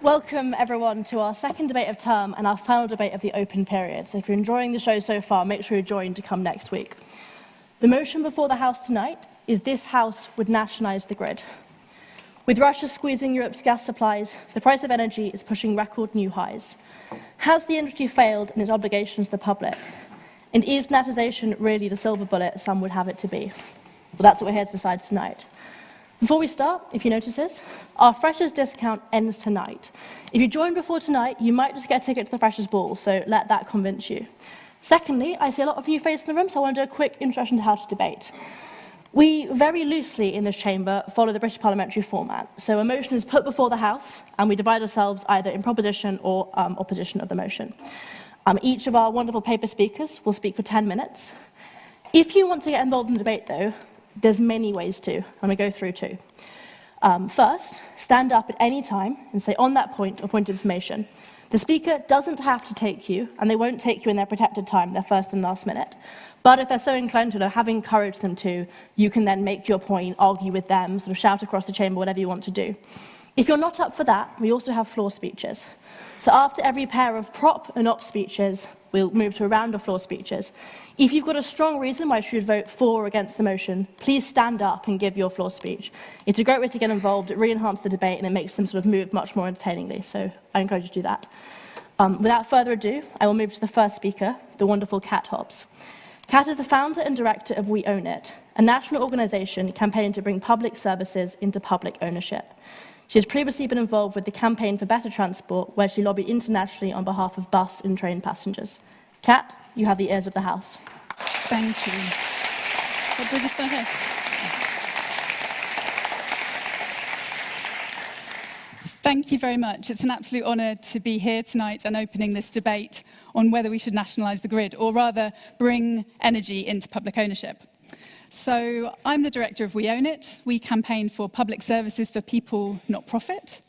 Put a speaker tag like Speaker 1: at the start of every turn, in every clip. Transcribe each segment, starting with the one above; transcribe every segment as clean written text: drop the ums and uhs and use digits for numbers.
Speaker 1: Welcome everyone to our second debate of term and our final debate of the open period. So if you're enjoying the show so far, make sure you join to come next week. The motion before the House tonight is this House would nationalise the grid. With Russia squeezing Europe's gas supplies, the price of energy is pushing record new highs. Has the industry failed in its obligations to the public? And is nationalisation really the silver bullet some would have it to be? Well, that's what we're here to decide tonight. Before we start, if you notice this, our Freshers discount ends tonight. If you join before tonight, you might just get a ticket to the Freshers Ball, so let that convince you. Secondly, I see a lot of new faces in the room, so I want to do a quick introduction to how to debate. We very loosely in this chamber follow the British parliamentary format. So a motion is put before the House, and we divide ourselves either in proposition or opposition of the motion. Each of our wonderful paper speakers will speak for 10 minutes. If you want to get involved in the debate, though, there's many ways to. I'm going to go through two. First, stand up at any time and say on that point or point of information. The speaker doesn't have to take you, and they won't take you in their protected time, their first and last minute. But if they're so inclined to, or have encouraged them to, you can then make your point, argue with them, sort of shout across the chamber, whatever you want to do. If you're not up for that, we also have floor speeches. So after every pair of prop and op speeches, we'll move to a round of floor speeches. If you've got a strong reason why you should vote for or against the motion, please stand up and give your floor speech. It's a great way to get involved, it really enhances the debate, and it makes them sort of move much more entertainingly, so I encourage you to do that. Without further ado, I will move to the first speaker, the wonderful Kat Hobbs. Kat is the founder and director of We Own It, a national organisation campaigning to bring public services into public ownership. She has previously been involved with the Campaign for Better Transport, where she lobbied internationally on behalf of bus and train passengers. Kat, you have the ears of the House.
Speaker 2: Thank you. What did I just ahead? Thank you very much. It's an absolute honour to be here tonight and opening this debate on whether we should nationalise the grid, or rather bring energy into public ownership. So I'm the director of We Own It. We campaign for public services for people, not profit.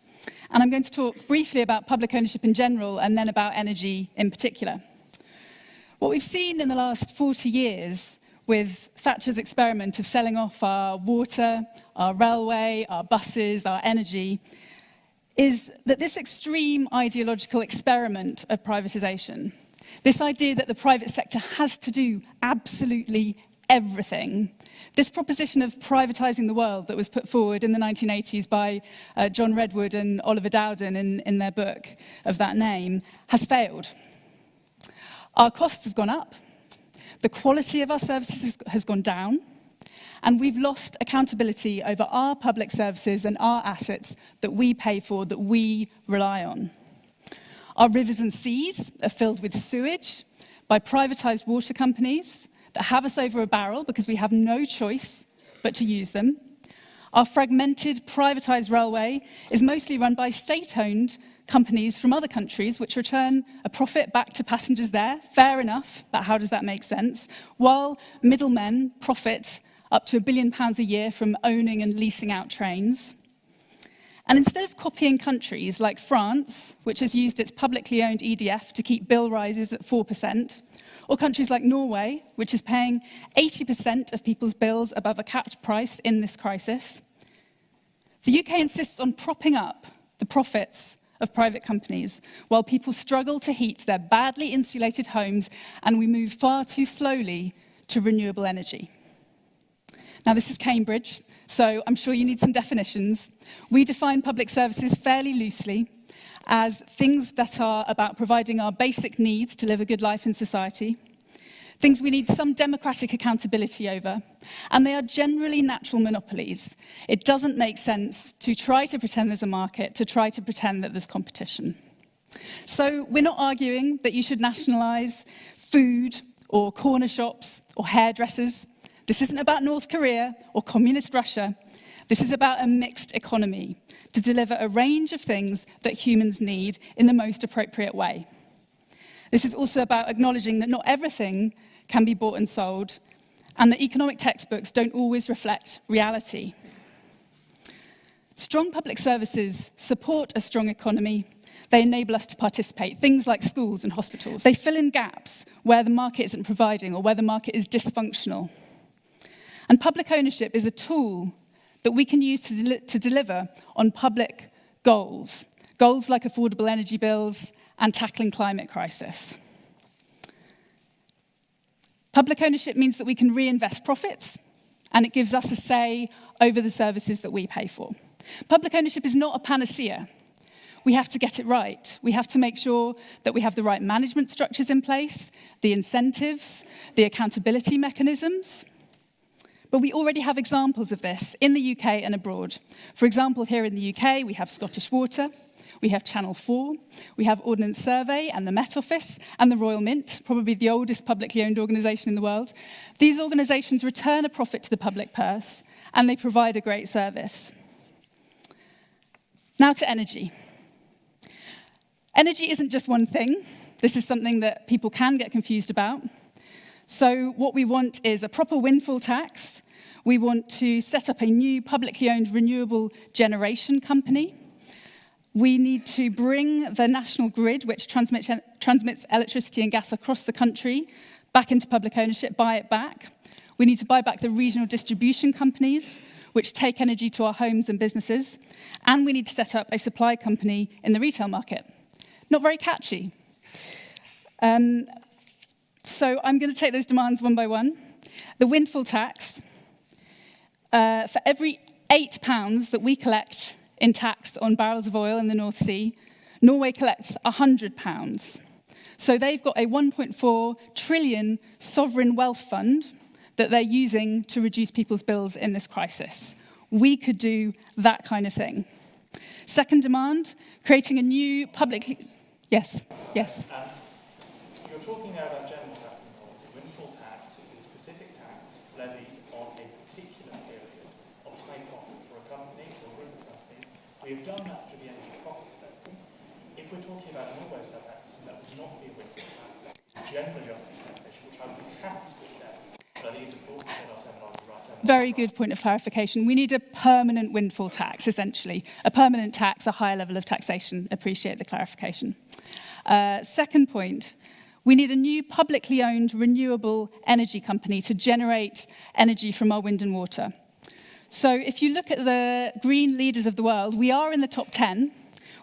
Speaker 2: And I'm going to talk briefly about public ownership in general and then about energy in particular. What we've seen in the last 40 years with Thatcher's experiment of selling off our water, our railway, our buses, our energy, is that this extreme ideological experiment of privatisation, this idea that the private sector has to do absolutely everything, this proposition of privatising the world that was put forward in the 1980s by John Redwood and Oliver Dowden in their book of that name, has failed. Our costs have gone up, the quality of our services has gone down, and we've lost accountability over our public services and our assets that we pay for, that we rely on. Our rivers and seas are filled with sewage by privatised water companies that have us over a barrel because we have no choice but to use them. Our fragmented, privatised railway is mostly run by state-owned companies from other countries which return a profit back to passengers there. Fair enough, but how does that make sense? While middlemen profit up to £1 billion a year from owning and leasing out trains. And instead of copying countries like France, which has used its publicly owned EDF to keep bill rises at 4%, or countries like Norway, which is paying 80% of people's bills above a capped price in this crisis, the UK insists on propping up the profits of private companies while people struggle to heat their badly insulated homes and we move far too slowly to renewable energy. Now, this is Cambridge, so I'm sure you need some definitions. We define public services fairly loosely as things that are about providing our basic needs to live a good life in society, things we need some democratic accountability over, and they are generally natural monopolies. It doesn't make sense to try to pretend there's a market, to try to pretend that there's competition. So we're not arguing that you should nationalise food or corner shops or hairdressers. This isn't about North Korea or communist Russia. This is about a mixed economy to deliver a range of things that humans need in the most appropriate way. This is also about acknowledging that not everything can be bought and sold, and that economic textbooks don't always reflect reality. Strong public services support a strong economy. They enable us to participate, things like schools and hospitals. They fill in gaps where the market isn't providing or where the market is dysfunctional. And public ownership is a tool that we can use to deliver on public goals. goals like affordable energy bills, and tackling climate crisis. Public ownership means that we can reinvest profits, and it gives us a say over the services that we pay for. Public ownership is not a panacea. We have to get it right. We have to make sure that we have the right management structures in place, the incentives, the accountability mechanisms. But we already have examples of this in the UK and abroad. For example, here in the UK, we have Scottish Water, we have Channel 4, we have Ordnance Survey and the Met Office and the Royal Mint, probably the oldest publicly owned organisation in the world. These organisations return a profit to the public purse and they provide a great service. Now to energy. Energy isn't just one thing. This is something that people can get confused about. So what we want is a proper windfall tax. We want to set up a new publicly owned renewable generation company. We need to bring the national grid, which transmits electricity and gas across the country, back into public ownership, buy it back. We need to buy back the regional distribution companies, which take energy to our homes and businesses. And we need to set up a supply company in the retail market. Not very catchy. So I'm going to take those demands one by one. The windfall tax, for every £8 that we collect in tax on barrels of oil in the North Sea, Norway collects £100. So they've got a 1.4 trillion sovereign wealth fund that they're using to reduce people's bills in this crisis. We could do that kind of thing. Second demand, creating a new public... Yes.
Speaker 3: You're talking now about general taxing policy. Windfall tax is a specific tax levied on a particular period of high profit for a company or a group of companies. We have done that through the energy profit spectrum. If we're talking about Norway's taxes, that would not be a windfall tax. Generally adjusted taxation, which I would be happy to accept. But I think it's important to get our terminology right.
Speaker 2: Very good point of clarification. We need a permanent windfall tax, essentially. A permanent tax, a higher level of taxation. Appreciate the clarification. Second point, we need a new publicly owned renewable energy company to generate energy from our wind and water. So if you look at the green leaders of the world, we are in the top 10.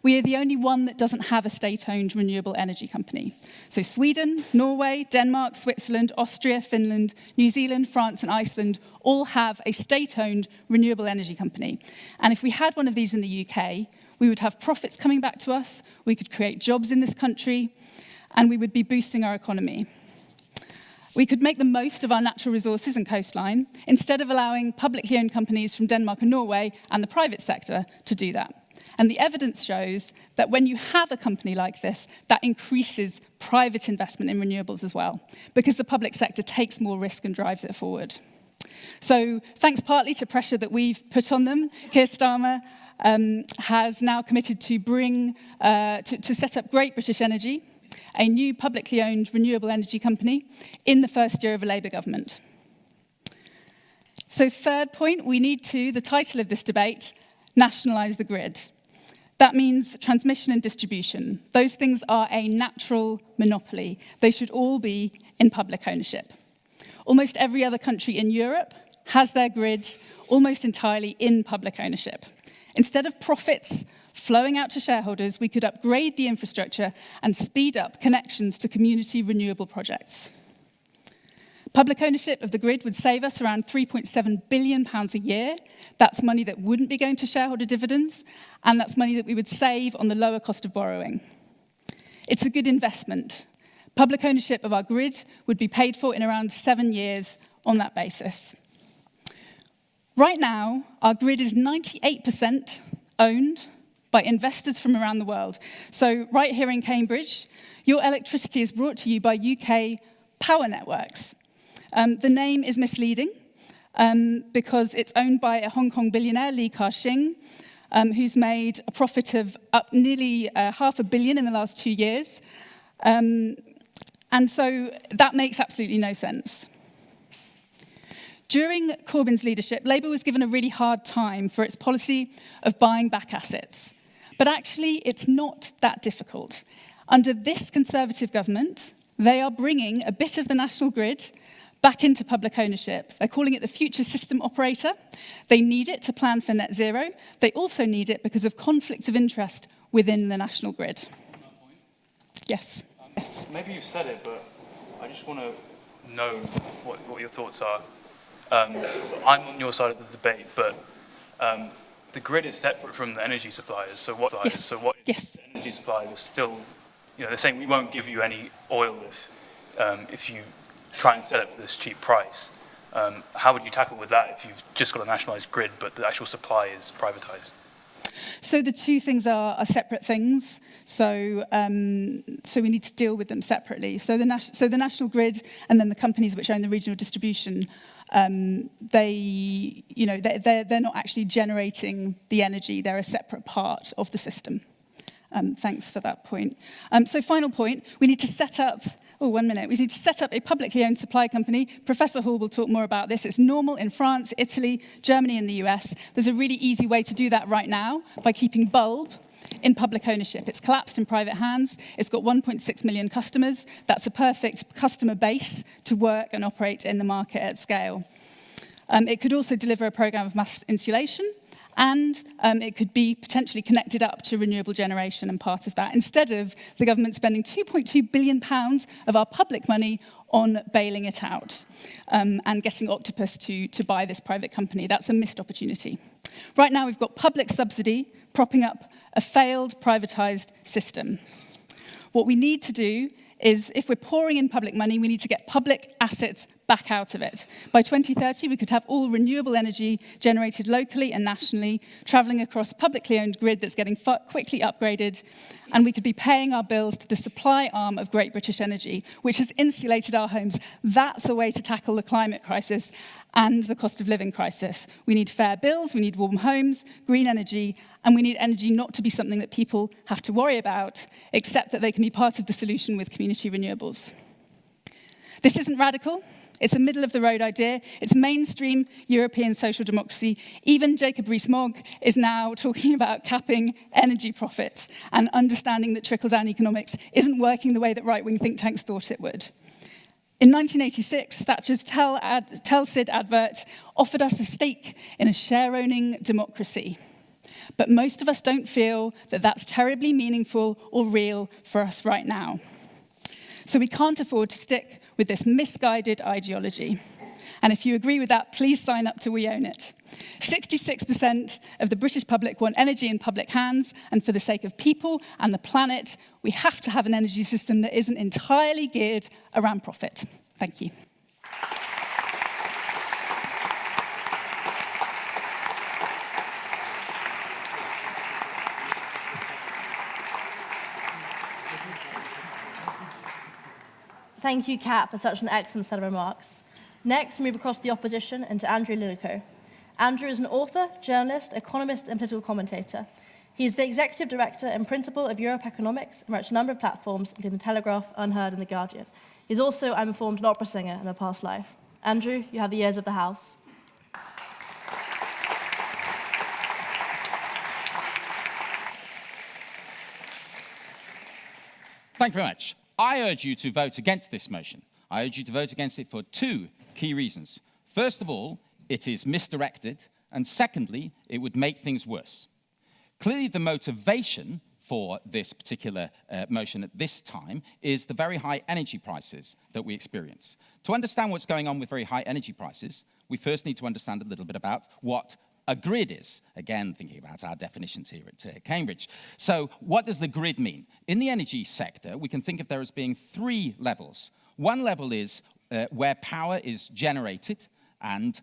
Speaker 2: We are the only one that doesn't have a state-owned renewable energy company. So Sweden, Norway, Denmark, Switzerland, Austria, Finland, New Zealand, France, and Iceland all have a state-owned renewable energy company. And if we had one of these in the UK, we would have profits coming back to us, we could create jobs in this country, and we would be boosting our economy. We could make the most of our natural resources and coastline, instead of allowing publicly owned companies from Denmark and Norway and the private sector to do that. And the evidence shows that when you have a company like this, that increases private investment in renewables as well, because the public sector takes more risk and drives it forward. So thanks partly to pressure that we've put on them, Keir Starmer has now committed to to set up Great British Energy, a new publicly owned renewable energy company, in the first year of a Labour government. So third point, we need to, the title of this debate, nationalise the grid. That means transmission and distribution. Those things are a natural monopoly. They should all be in public ownership. Almost every other country in Europe has their grid almost entirely in public ownership. Instead of profits flowing out to shareholders, we could upgrade the infrastructure and speed up connections to community renewable projects. Public ownership of the grid would save us around £3.7 billion a year. That's money that wouldn't be going to shareholder dividends, and that's money that we would save on the lower cost of borrowing. It's a good investment. Public ownership of our grid would be paid for in around 7 years on that basis. Right now, our grid is 98% owned by investors from around the world. So right here in Cambridge, your electricity is brought to you by UK power networks. The name is misleading because it's owned by a Hong Kong billionaire, Li Ka-shing, who's made a profit of up nearly £500 million in the last 2 years. And so that makes absolutely no sense. During Corbyn's leadership, Labour was given a really hard time for its policy of buying back assets. But actually, it's not that difficult. Under this Conservative government, they are bringing a bit of the national grid back into public ownership. They're calling it the Future System Operator. They need it to plan for net zero. They also need it because of conflicts of interest within the national grid. Yes. Yes.
Speaker 4: Maybe you've said it, but I just want to know what your thoughts are. I'm on your side of the debate, but the grid is separate from the energy suppliers. So what?
Speaker 2: Yes.
Speaker 4: So what?
Speaker 2: Yes.
Speaker 4: The energy suppliers are still, they're saying we won't give you any oil if you try and sell it for this cheap price. How would you tackle with that if you've just got a nationalised grid, but the actual supply is privatised?
Speaker 2: So the two things are separate things. So we need to deal with them separately. So the national grid and then the companies which own the regional distribution, they're not actually generating the energy. They're a separate part of the system. Thanks for that point. So final point, we need to set up. Oh, 1 minute. We need to set up a publicly owned supply company. Professor Hall will talk more about this. It's normal in France, Italy, Germany, and the US. There's a really easy way to do that right now by keeping Bulb in public ownership. It's collapsed in private hands. It's got 1.6 million customers. That's a perfect customer base to work and operate in the market at scale. It could also deliver a program of mass insulation, and it could be potentially connected up to renewable generation and part of that, instead of the government spending £2.2 billion of our public money on bailing it out and getting Octopus to buy this private company. That's a missed opportunity. Right now, we've got public subsidy propping up a failed privatised system. What we need to do is, if we're pouring in public money, we need to get public assets back out of it. By 2030, we could have all renewable energy generated locally and nationally, travelling across a publicly owned grid that's getting quickly upgraded, and we could be paying our bills to the supply arm of Great British Energy, which has insulated our homes. That's a way to tackle the climate crisis and the cost of living crisis. We need fair bills, we need warm homes, green energy, and we need energy not to be something that people have to worry about, except that they can be part of the solution with community renewables. This isn't radical. It's a middle-of-the-road idea. It's mainstream European social democracy. Even Jacob Rees-Mogg is now talking about capping energy profits and understanding that trickle-down economics isn't working the way that right-wing think tanks thought it would. In 1986, Thatcher's Telcid advert offered us a stake in a share-owning democracy. But most of us don't feel that that's terribly meaningful or real for us right now. So we can't afford to stick with this misguided ideology. And if you agree with that, please sign up to We Own It. 66% of the British public want energy in public hands, and for the sake of people and the planet, we have to have an energy system that isn't entirely geared around profit. Thank you.
Speaker 1: Thank you, Kat, for such an excellent set of remarks. Next, we move across the opposition and to Andrew Lillico. Andrew is an author, journalist, economist, and political commentator. He is the executive director and principal of Europe Economics and writes a number of platforms, including The Telegraph, Unheard, and The Guardian. He's also, I'm informed, an opera singer in a past life. Andrew, you have the ears of the House.
Speaker 5: Thank you very much. I urge you to vote against this motion. I urge you to vote against it for two key reasons. First of all, it is misdirected, and secondly, it would make things worse. Clearly, the motivation for this particular motion at this time is the very high energy prices that we experience. To understand what's going on with very high energy prices, we first need to understand a little bit about what a grid is. Again, thinking about our definitions here at Cambridge. So what does the grid mean? In the energy sector, we can think of there as being three levels. One level is where power is generated, and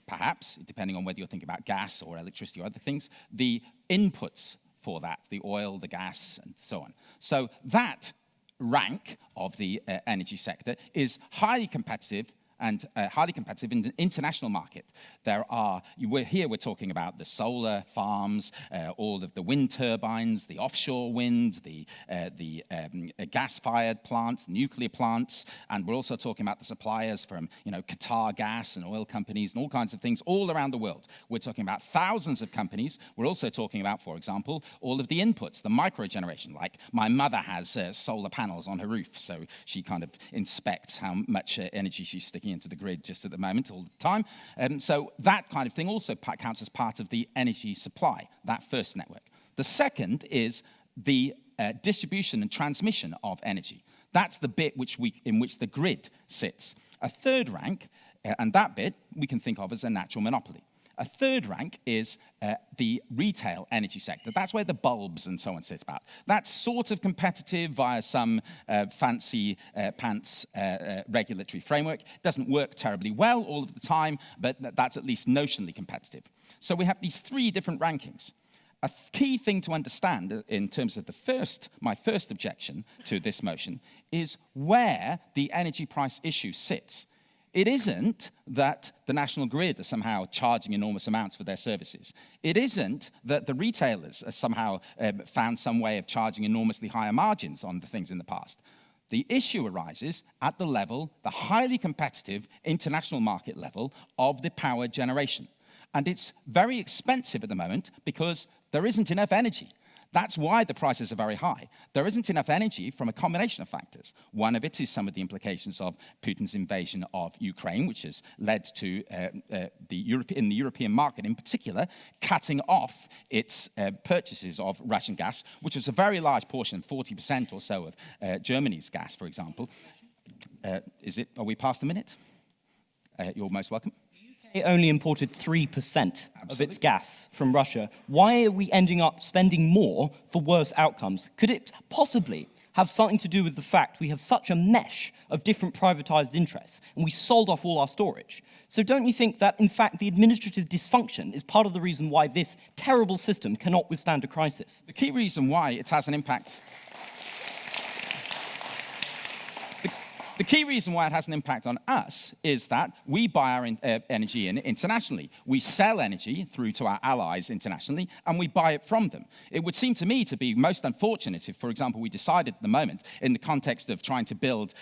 Speaker 5: perhaps, depending on whether you're thinking about gas or electricity or other things, the inputs for that, the oil, the gas, and so on. So that rank of the energy sector is highly competitive and highly competitive in the international market. We're talking about the solar farms, all of the wind turbines, the offshore wind, the gas-fired plants, nuclear plants, and we're also talking about the suppliers from, Qatar Gas and oil companies and all kinds of things all around the world. We're talking about thousands of companies. We're also talking about, for example, all of the inputs, the microgeneration, like my mother has solar panels on her roof, so she kind of inspects how much energy she's sticking into the grid just at the moment, all the time. So that kind of thing also counts as part of the energy supply, that first network. The second is the distribution and transmission of energy. That's the bit in which the grid sits. A third rank, and that bit we can think of as a natural monopoly. A third rank is the retail energy sector. That's where the bulbs and so on sit about. That's sort of competitive via some fancy pants regulatory framework. Doesn't work terribly well all of the time, but that's at least notionally competitive. So we have these three different rankings. A key thing to understand in terms of my first objection to this motion is where the energy price issue sits. It isn't that the national grid are somehow charging enormous amounts for their services. It isn't that the retailers are somehow found some way of charging enormously higher margins on the things in the past. The issue arises at the level, the highly competitive international market level of the power generation. And it's very expensive at the moment because there isn't enough energy. That's why the prices are very high. There isn't enough energy from a combination of factors. One of it is some of the implications of Putin's invasion of Ukraine, which has led to in the European market in particular, cutting off its purchases of Russian gas, which is a very large portion, 40% or so of Germany's gas, for example. Are we past a minute? You're most welcome.
Speaker 6: It only imported 3% of its gas from Russia. Why are we ending up spending more for worse outcomes? Could it possibly have something to do with the fact we have such a mesh of different privatized interests and we sold off all our storage? So don't you think that, in fact, the administrative dysfunction is part of the reason why this terrible system cannot withstand a crisis?
Speaker 5: The key reason why it has an impact... The key reason why it has an impact on us is that we buy our energy internationally. We sell energy through to our allies internationally, and we buy it from them. It would seem to me to be most unfortunate if, for example, we decided at the moment, in the context of trying to build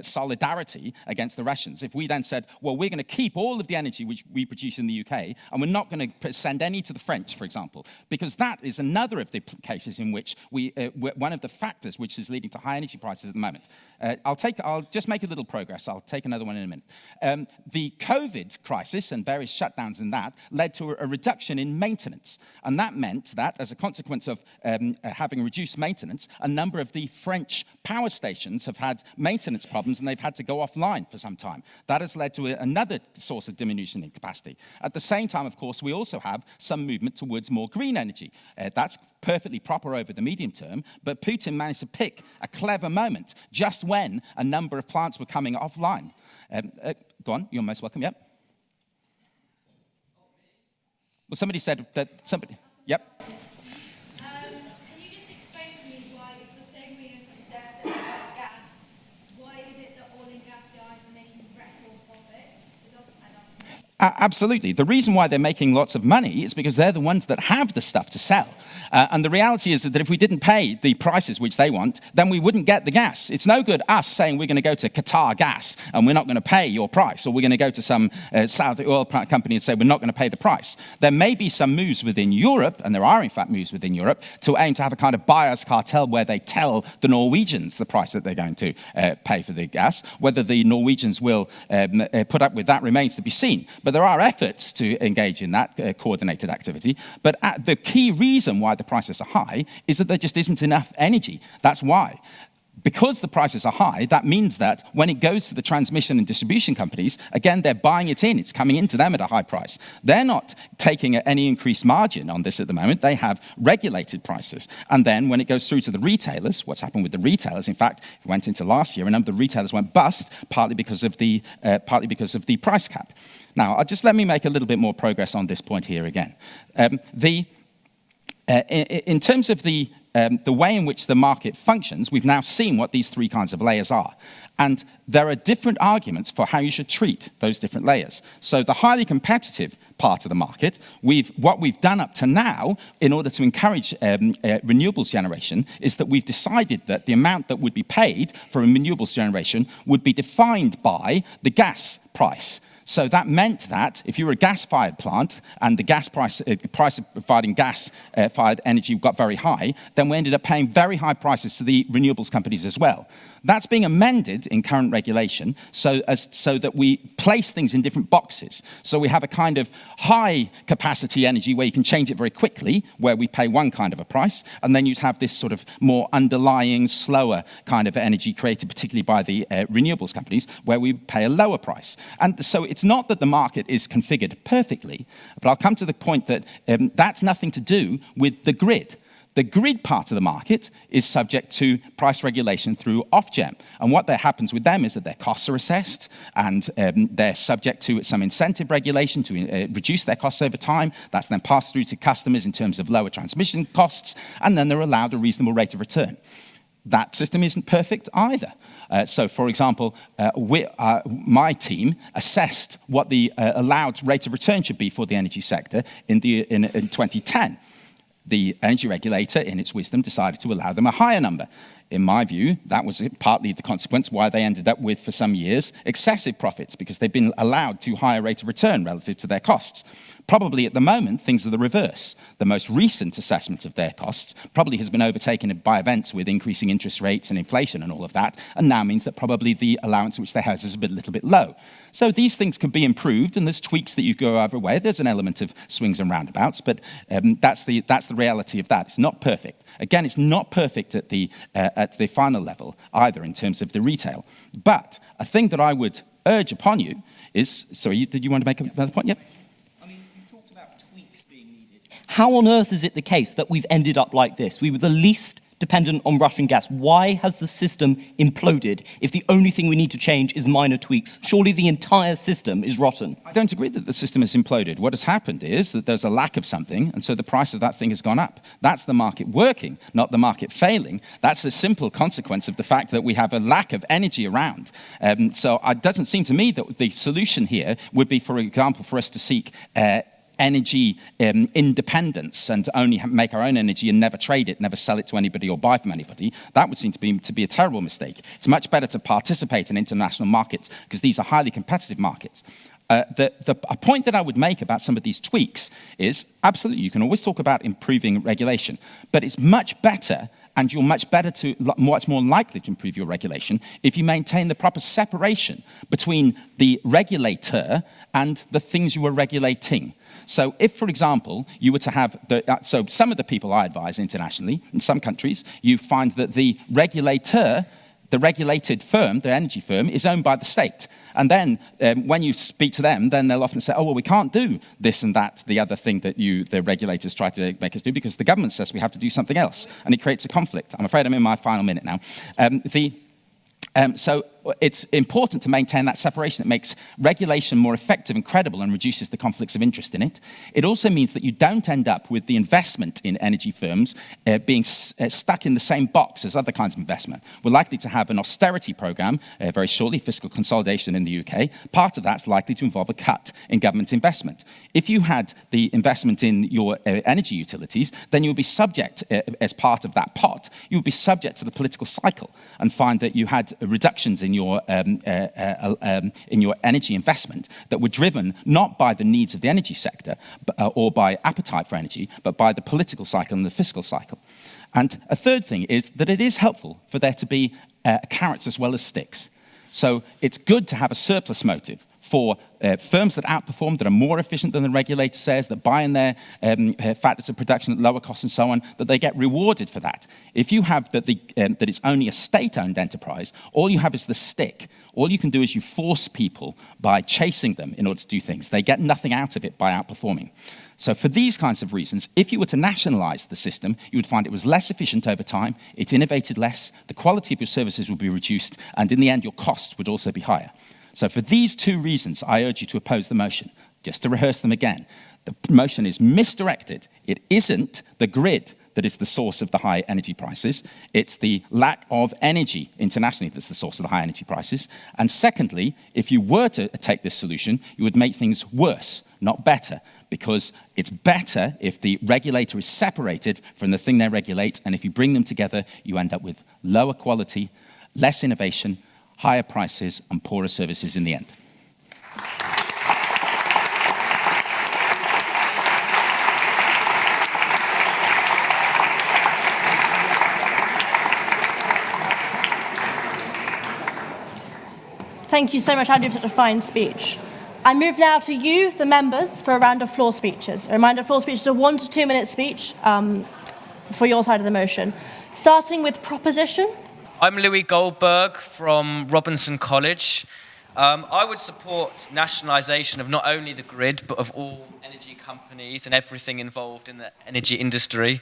Speaker 5: solidarity against the Russians, if we then said, well, we're going to keep all of the energy which we produce in the UK, and we're not going to send any to the French, for example, because that is another of the cases in which one of the factors which is leading to high energy prices at the moment. I'll just make a little progress. I'll take another one in a minute. The COVID crisis and various shutdowns in that led to a reduction in maintenance. And that meant that, as a consequence of having reduced maintenance, a number of the French power stations have had maintenance problems and they've had to go offline for some time. That has led to another source of diminution in capacity. At the same time, of course, we also have some movement towards more green energy. That's perfectly proper over the medium term, but Putin managed to pick a clever moment just when a number of plants were coming offline. Go on, you're most welcome, yep. Well, somebody said that yep.
Speaker 7: Can you just explain to me why, the same way as the deficit of gas, why is it that oil and gas giants are making record profits? It doesn't add up to me.
Speaker 5: Absolutely. The reason why they're making lots of money is because they're the ones that have the stuff to sell. And the reality is that if we didn't pay the prices which they want, then we wouldn't get the gas. It's no good us saying we're going to go to Qatar Gas and we're not going to pay your price, or we're going to go to some Saudi oil company and say we're not going to pay the price. There may be some moves within Europe, and there are in fact moves within Europe, to aim to have a kind of buyer's cartel where they tell the Norwegians the price that they're going to pay for the gas. Whether the Norwegians will put up with that remains to be seen. But there are efforts to engage in that coordinated activity. But the key reason why the prices are high is that there just isn't enough energy. That's why. Because the prices are high, that means that when it goes to the transmission and distribution companies, again, they're buying it in. It's coming into them at a high price. They're not taking any increased margin on this at the moment. They have regulated prices. And then when it goes through to the retailers, what's happened with the retailers, in fact, it went into last year, a number of the retailers went bust, partly because of the price cap. Now, just let me make a little bit more progress on this point here again. In terms of the way in which the market functions, we've now seen what these three kinds of layers are. And there are different arguments for how you should treat those different layers. So the highly competitive part of the market, what we've done up to now in order to encourage renewables generation is that we've decided that the amount that would be paid for a renewables generation would be defined by the gas price. So that meant that if you were a gas-fired plant and the gas price of providing gas-fired energy got very high, then we ended up paying very high prices to the renewables companies as well. That's being amended in current regulation so that we place things in different boxes. So we have a kind of high-capacity energy where you can change it very quickly, where we pay one kind of a price, and then you'd have this sort of more underlying, slower kind of energy created particularly by the renewables companies, where we pay a lower price. And so it's not that the market is configured perfectly, but I'll come to the point that that's nothing to do with the grid. The grid part of the market is subject to price regulation through Ofgem. And what happens with them is that their costs are assessed and they're subject to some incentive regulation to reduce their costs over time. That's then passed through to customers in terms of lower transmission costs, and then they're allowed a reasonable rate of return. That system isn't perfect either. So, for example, my team assessed what the allowed rate of return should be for the energy sector in 2010. The energy regulator, in its wisdom, decided to allow them a higher number. In my view, that was partly the consequence why they ended up with, for some years, excessive profits, because they've been allowed too high a rate of return relative to their costs. Probably at the moment, things are the reverse. The most recent assessment of their costs probably has been overtaken by events with increasing interest rates and inflation and all of that, and now means that probably the allowance which they have is a little bit low. So these things can be improved, and there's tweaks that you go either way. There's an element of swings and roundabouts, but that's the reality of that. It's not perfect. Again, it's not perfect at the final level either in terms of the retail. But a thing that I would urge upon you is, sorry, did you want to make another point? Yep.
Speaker 6: How on earth is it the case that we've ended up like this? We were the least dependent on Russian gas. Why has the system imploded if the only thing we need to change is minor tweaks? Surely the entire system is rotten.
Speaker 5: I don't agree that the system has imploded. What has happened is that there's a lack of something, and so the price of that thing has gone up. That's the market working, not the market failing. That's a simple consequence of the fact that we have a lack of energy around. So it doesn't seem to me that the solution here would be, for example, for us to seek energy independence and only make our own energy and never trade it, never sell it to anybody or buy from anybody. That would seem to be a terrible mistake. It's much better to participate in international markets because these are highly competitive markets. A point that I would make about some of these tweaks is, absolutely, you can always talk about improving regulation, but it's much better, and you're much more likely to improve your regulation if you maintain the proper separation between the regulator and the things you are regulating. So if, for example, you were to have, so some of the people I advise internationally, in some countries, you find that the regulator, the regulated firm, the energy firm, is owned by the state. And then when you speak to them, then they'll often say, oh, well, we can't do this and that, the other thing that the regulators try to make us do because the government says we have to do something else. And it creates a conflict. I'm afraid I'm in my final minute now. So it's important to maintain that separation. It makes regulation more effective and credible and reduces the conflicts of interest in it. It also means that you don't end up with the investment in energy firms being stuck in the same box as other kinds of investment. We're likely to have an austerity program very shortly, fiscal consolidation in the UK. Part of that's likely to involve a cut in government investment. If you had the investment in your energy utilities, then you would be subject, as part of that pot, you would be subject to the political cycle and find that you had reductions in your energy investment that were driven not by the needs of the energy sector or by appetite for energy, but by the political cycle and the fiscal cycle. And a third thing is that it is helpful for there to be carrots as well as sticks. So it's good to have a surplus motive for firms that outperform, that are more efficient than the regulator says, that buy in their factors of production at lower costs and so on, that they get rewarded for that. If you have that it's only a state-owned enterprise, all you have is the stick. All you can do is you force people by chasing them in order to do things. They get nothing out of it by outperforming. So for these kinds of reasons, if you were to nationalise the system, you would find it was less efficient over time, it innovated less, the quality of your services would be reduced, and in the end, your costs would also be higher. So for these two reasons, I urge you to oppose the motion. Just to rehearse them again, the motion is misdirected. It isn't the grid that is the source of the high energy prices. It's the lack of energy internationally that's the source of the high energy prices. And secondly, if you were to take this solution, you would make things worse, not better, because it's better if the regulator is separated from the thing they regulate, and if you bring them together, you end up with lower quality, less innovation, higher prices and poorer services in the end.
Speaker 1: Thank you so much, Andrew, for such a fine speech. I move now to you, the members, for a round of floor speeches. A reminder, floor speeches is a 1 to 2 minute speech for your side of the motion. Starting with proposition.
Speaker 8: I'm Louis Goldberg from Robinson College. I would support nationalisation of not only the grid, but of all energy companies and everything involved in the energy industry.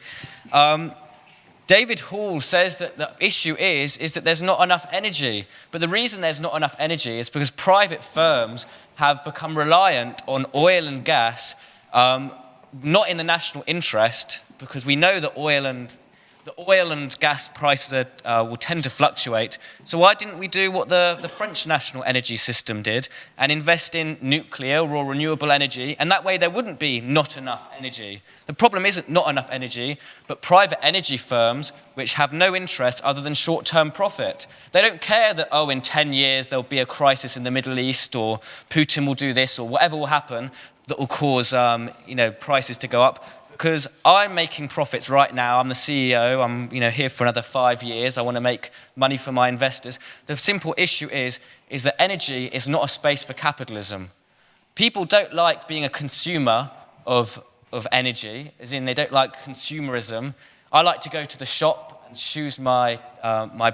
Speaker 8: David Hall says that the issue is that there's not enough energy. But the reason there's not enough energy is because private firms have become reliant on oil and gas, not in the national interest, because we know that the oil and gas prices will tend to fluctuate. So why didn't we do what the French national energy system did and invest in nuclear or renewable energy? And that way there wouldn't be not enough energy. The problem isn't not enough energy, but private energy firms which have no interest other than short-term profit. They don't care that, in 10 years there'll be a crisis in the Middle East, or Putin will do this, or whatever will happen that will cause prices to go up. Because I'm making profits right now. I'm the CEO. I'm here for another 5 years. I want to make money for my investors. The simple issue is that energy is not a space for capitalism. People don't like being a consumer of energy, as in they don't like consumerism. I like to go to the shop and choose my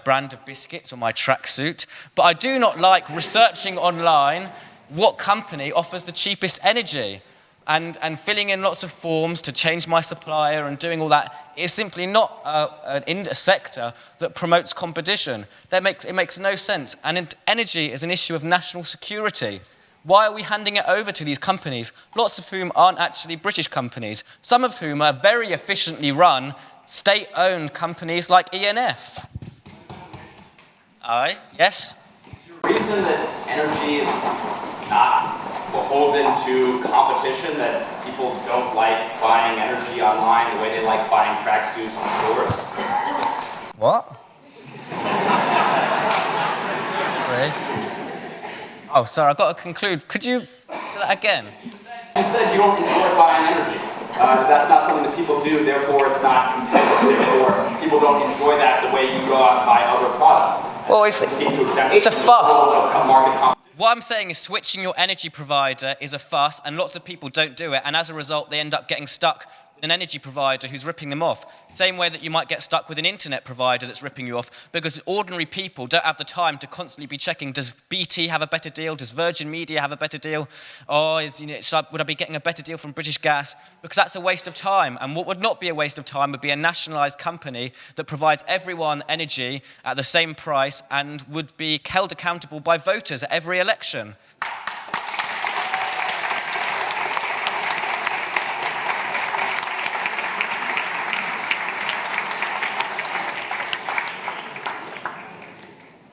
Speaker 8: brand of biscuits or my tracksuit. But I do not like researching online what company offers the cheapest energy. And filling in lots of forms to change my supplier and doing all that is simply not a sector that promotes competition. It makes no sense. And energy is an issue of national security. Why are we handing it over to these companies, lots of whom aren't actually British companies, some of whom are very efficiently run state-owned companies like ENF? Aye, yes?
Speaker 9: The reason that energy is not beholden to competition, that people don't like buying energy online the way they like buying tracksuits in stores?
Speaker 8: What? Sorry. Oh, sorry, I've got to conclude. Could you say that again?
Speaker 9: You said you don't enjoy buying energy. That's not something that people do, therefore it's not competitive, therefore people don't enjoy that the way you go out and buy other products.
Speaker 8: Well, it's a fuss. What I'm saying is switching your energy provider is a fuss, and lots of people don't do it, and as a result, they end up getting stuck with an energy provider who's ripping them off. Same way that you might get stuck with an internet provider that's ripping you off, because ordinary people don't have the time to constantly be checking, does BT have a better deal? Does Virgin Media have a better deal? Or would I be getting a better deal from British Gas? Because that's a waste of time. And what would not be a waste of time would be a nationalised company that provides everyone energy at the same price and would be held accountable by voters at every election.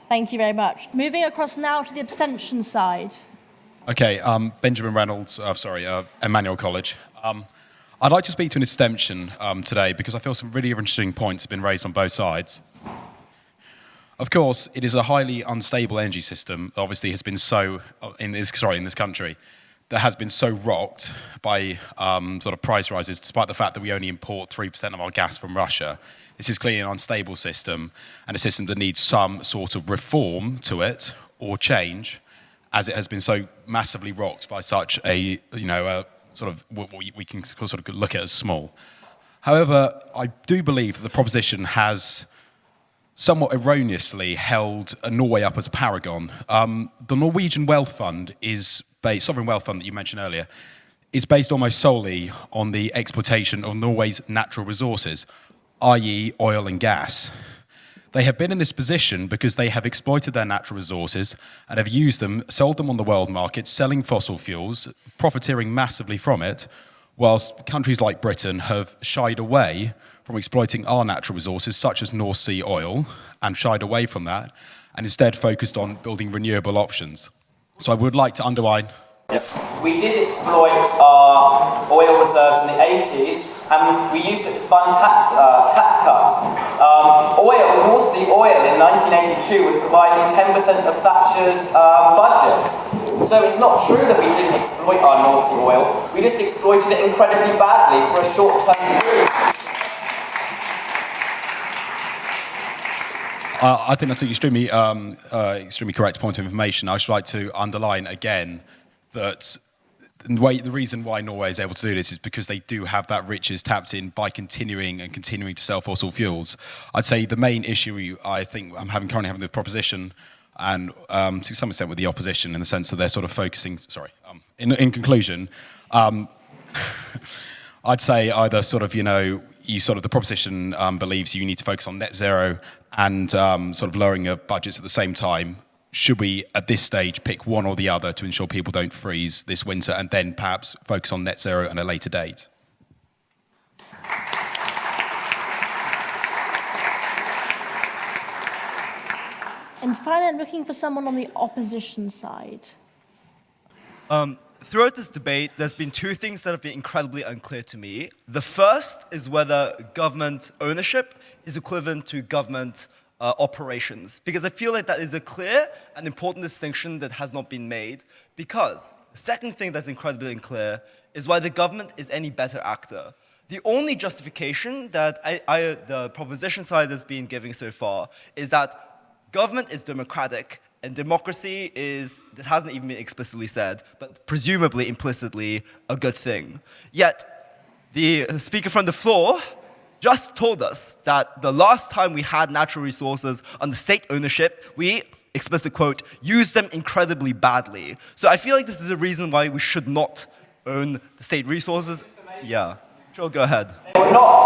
Speaker 1: Thank you very much. Moving across now to the abstention side.
Speaker 10: Okay, Benjamin Reynolds, Emmanuel College. I'd like to speak to an abstention today because I feel some really interesting points have been raised on both sides. Of course, it is a highly unstable energy system that obviously has been in this country, that has been so rocked by sort of price rises, despite the fact that we only import 3% of our gas from Russia. This is clearly an unstable system, and a system that needs some sort of reform to it or change, as it has been so massively rocked by such a sort of what we can sort of look at as small. However, I do believe that the proposition has somewhat erroneously held Norway up as a paragon. The Norwegian Wealth Fund sovereign wealth fund that you mentioned earlier, is based almost solely on the exploitation of Norway's natural resources, i.e. oil and gas. They have been in this position because they have exploited their natural resources and have used them, sold them on the world market, selling fossil fuels, profiteering massively from it, whilst countries like Britain have shied away from exploiting our natural resources, such as North Sea oil, and shied away from that, and instead focused on building renewable options. So I would like to underline...
Speaker 11: We did exploit our oil reserves in the 80s, and we used it to fund tax cuts. North Sea oil in 1982 was providing 10% of Thatcher's budget. So it's not true that we didn't exploit our North Sea oil, we just exploited it incredibly badly for a short-term period.
Speaker 10: I think that's an extremely, extremely correct point of information. I should like to underline again that the reason why Norway is able to do this is because they do have that riches tapped in by continuing to sell fossil fuels. I'd say the main issue I think I'm currently having with the proposition, and to some extent with the opposition, in the sense that they're sort of focusing. Sorry. In conclusion, I'd say either sort of the proposition believes you need to focus on net zero and sort of lowering your budgets at the same time. Should we, at this stage, pick one or the other to ensure people don't freeze this winter, and then perhaps focus on net zero at a later date?
Speaker 1: And finally, I'm looking for someone on the opposition side.
Speaker 12: Throughout this debate, there's been two things that have been incredibly unclear to me. The first is whether government ownership is equivalent to government operations, because I feel like that is a clear and important distinction that has not been made, because the second thing that's incredibly unclear is why the government is any better actor. The only justification that the proposition side has been giving so far is that government is democratic, and democracy is, that hasn't even been explicitly said, but presumably implicitly a good thing. Yet, the speaker from the floor just told us that the last time we had natural resources under state ownership, we, explicit quote, used them incredibly badly. So I feel like this is a reason why we should not own the state resources. Yeah, sure, go ahead.
Speaker 11: They were not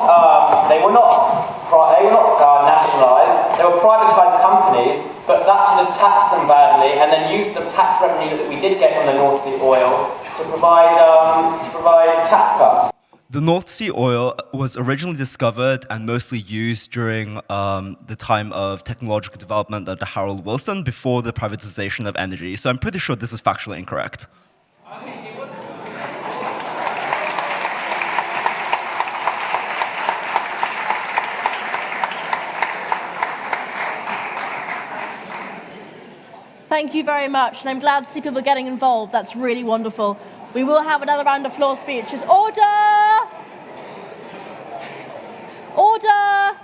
Speaker 11: nationalised, they were privatised companies, but that to just tax them badly and then use the tax revenue that we did get from the North Sea oil to provide tax cuts.
Speaker 12: The North Sea oil was originally discovered and mostly used during the time of technological development under Harold Wilson before the privatization of energy. So I'm pretty sure this is factually incorrect.
Speaker 1: Thank you very much, and I'm glad to see people getting involved. That's really wonderful. We will have another round of floor speeches. Order! Order!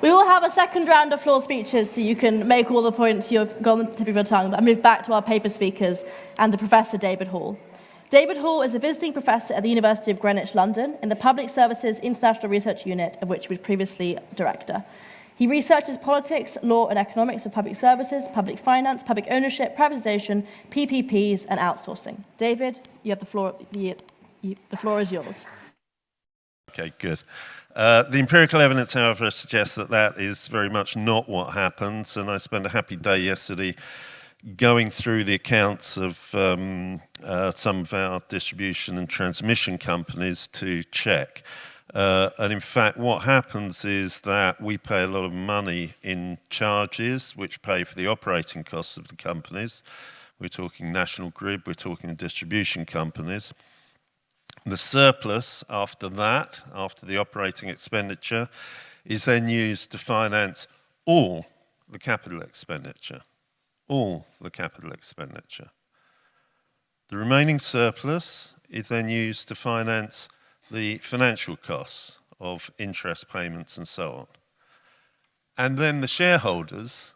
Speaker 1: We will have a second round of floor speeches so you can make all the points you've got on the tip of your tongue. I move back to our paper speakers and to Professor David Hall. David Hall is a visiting professor at the University of Greenwich, London, in the Public Services International Research Unit, of which he was previously director. He researches politics, law and economics of public services, public finance, public ownership, privatisation, PPPs and outsourcing. David, you have the floor. The floor is yours.
Speaker 13: Okay, good. The empirical evidence, however, suggests that that is very much not what happens, and I spent a happy day yesterday going through the accounts of some of our distribution and transmission companies to check. And in fact, what happens is that we pay a lot of money in charges, which pay for the operating costs of the companies. We're talking National Grid, we're talking distribution companies. The surplus after that, after the operating expenditure, is then used to finance all the capital expenditure. All the capital expenditure. The remaining surplus is then used to finance the financial costs of interest payments and so on. And then the shareholders,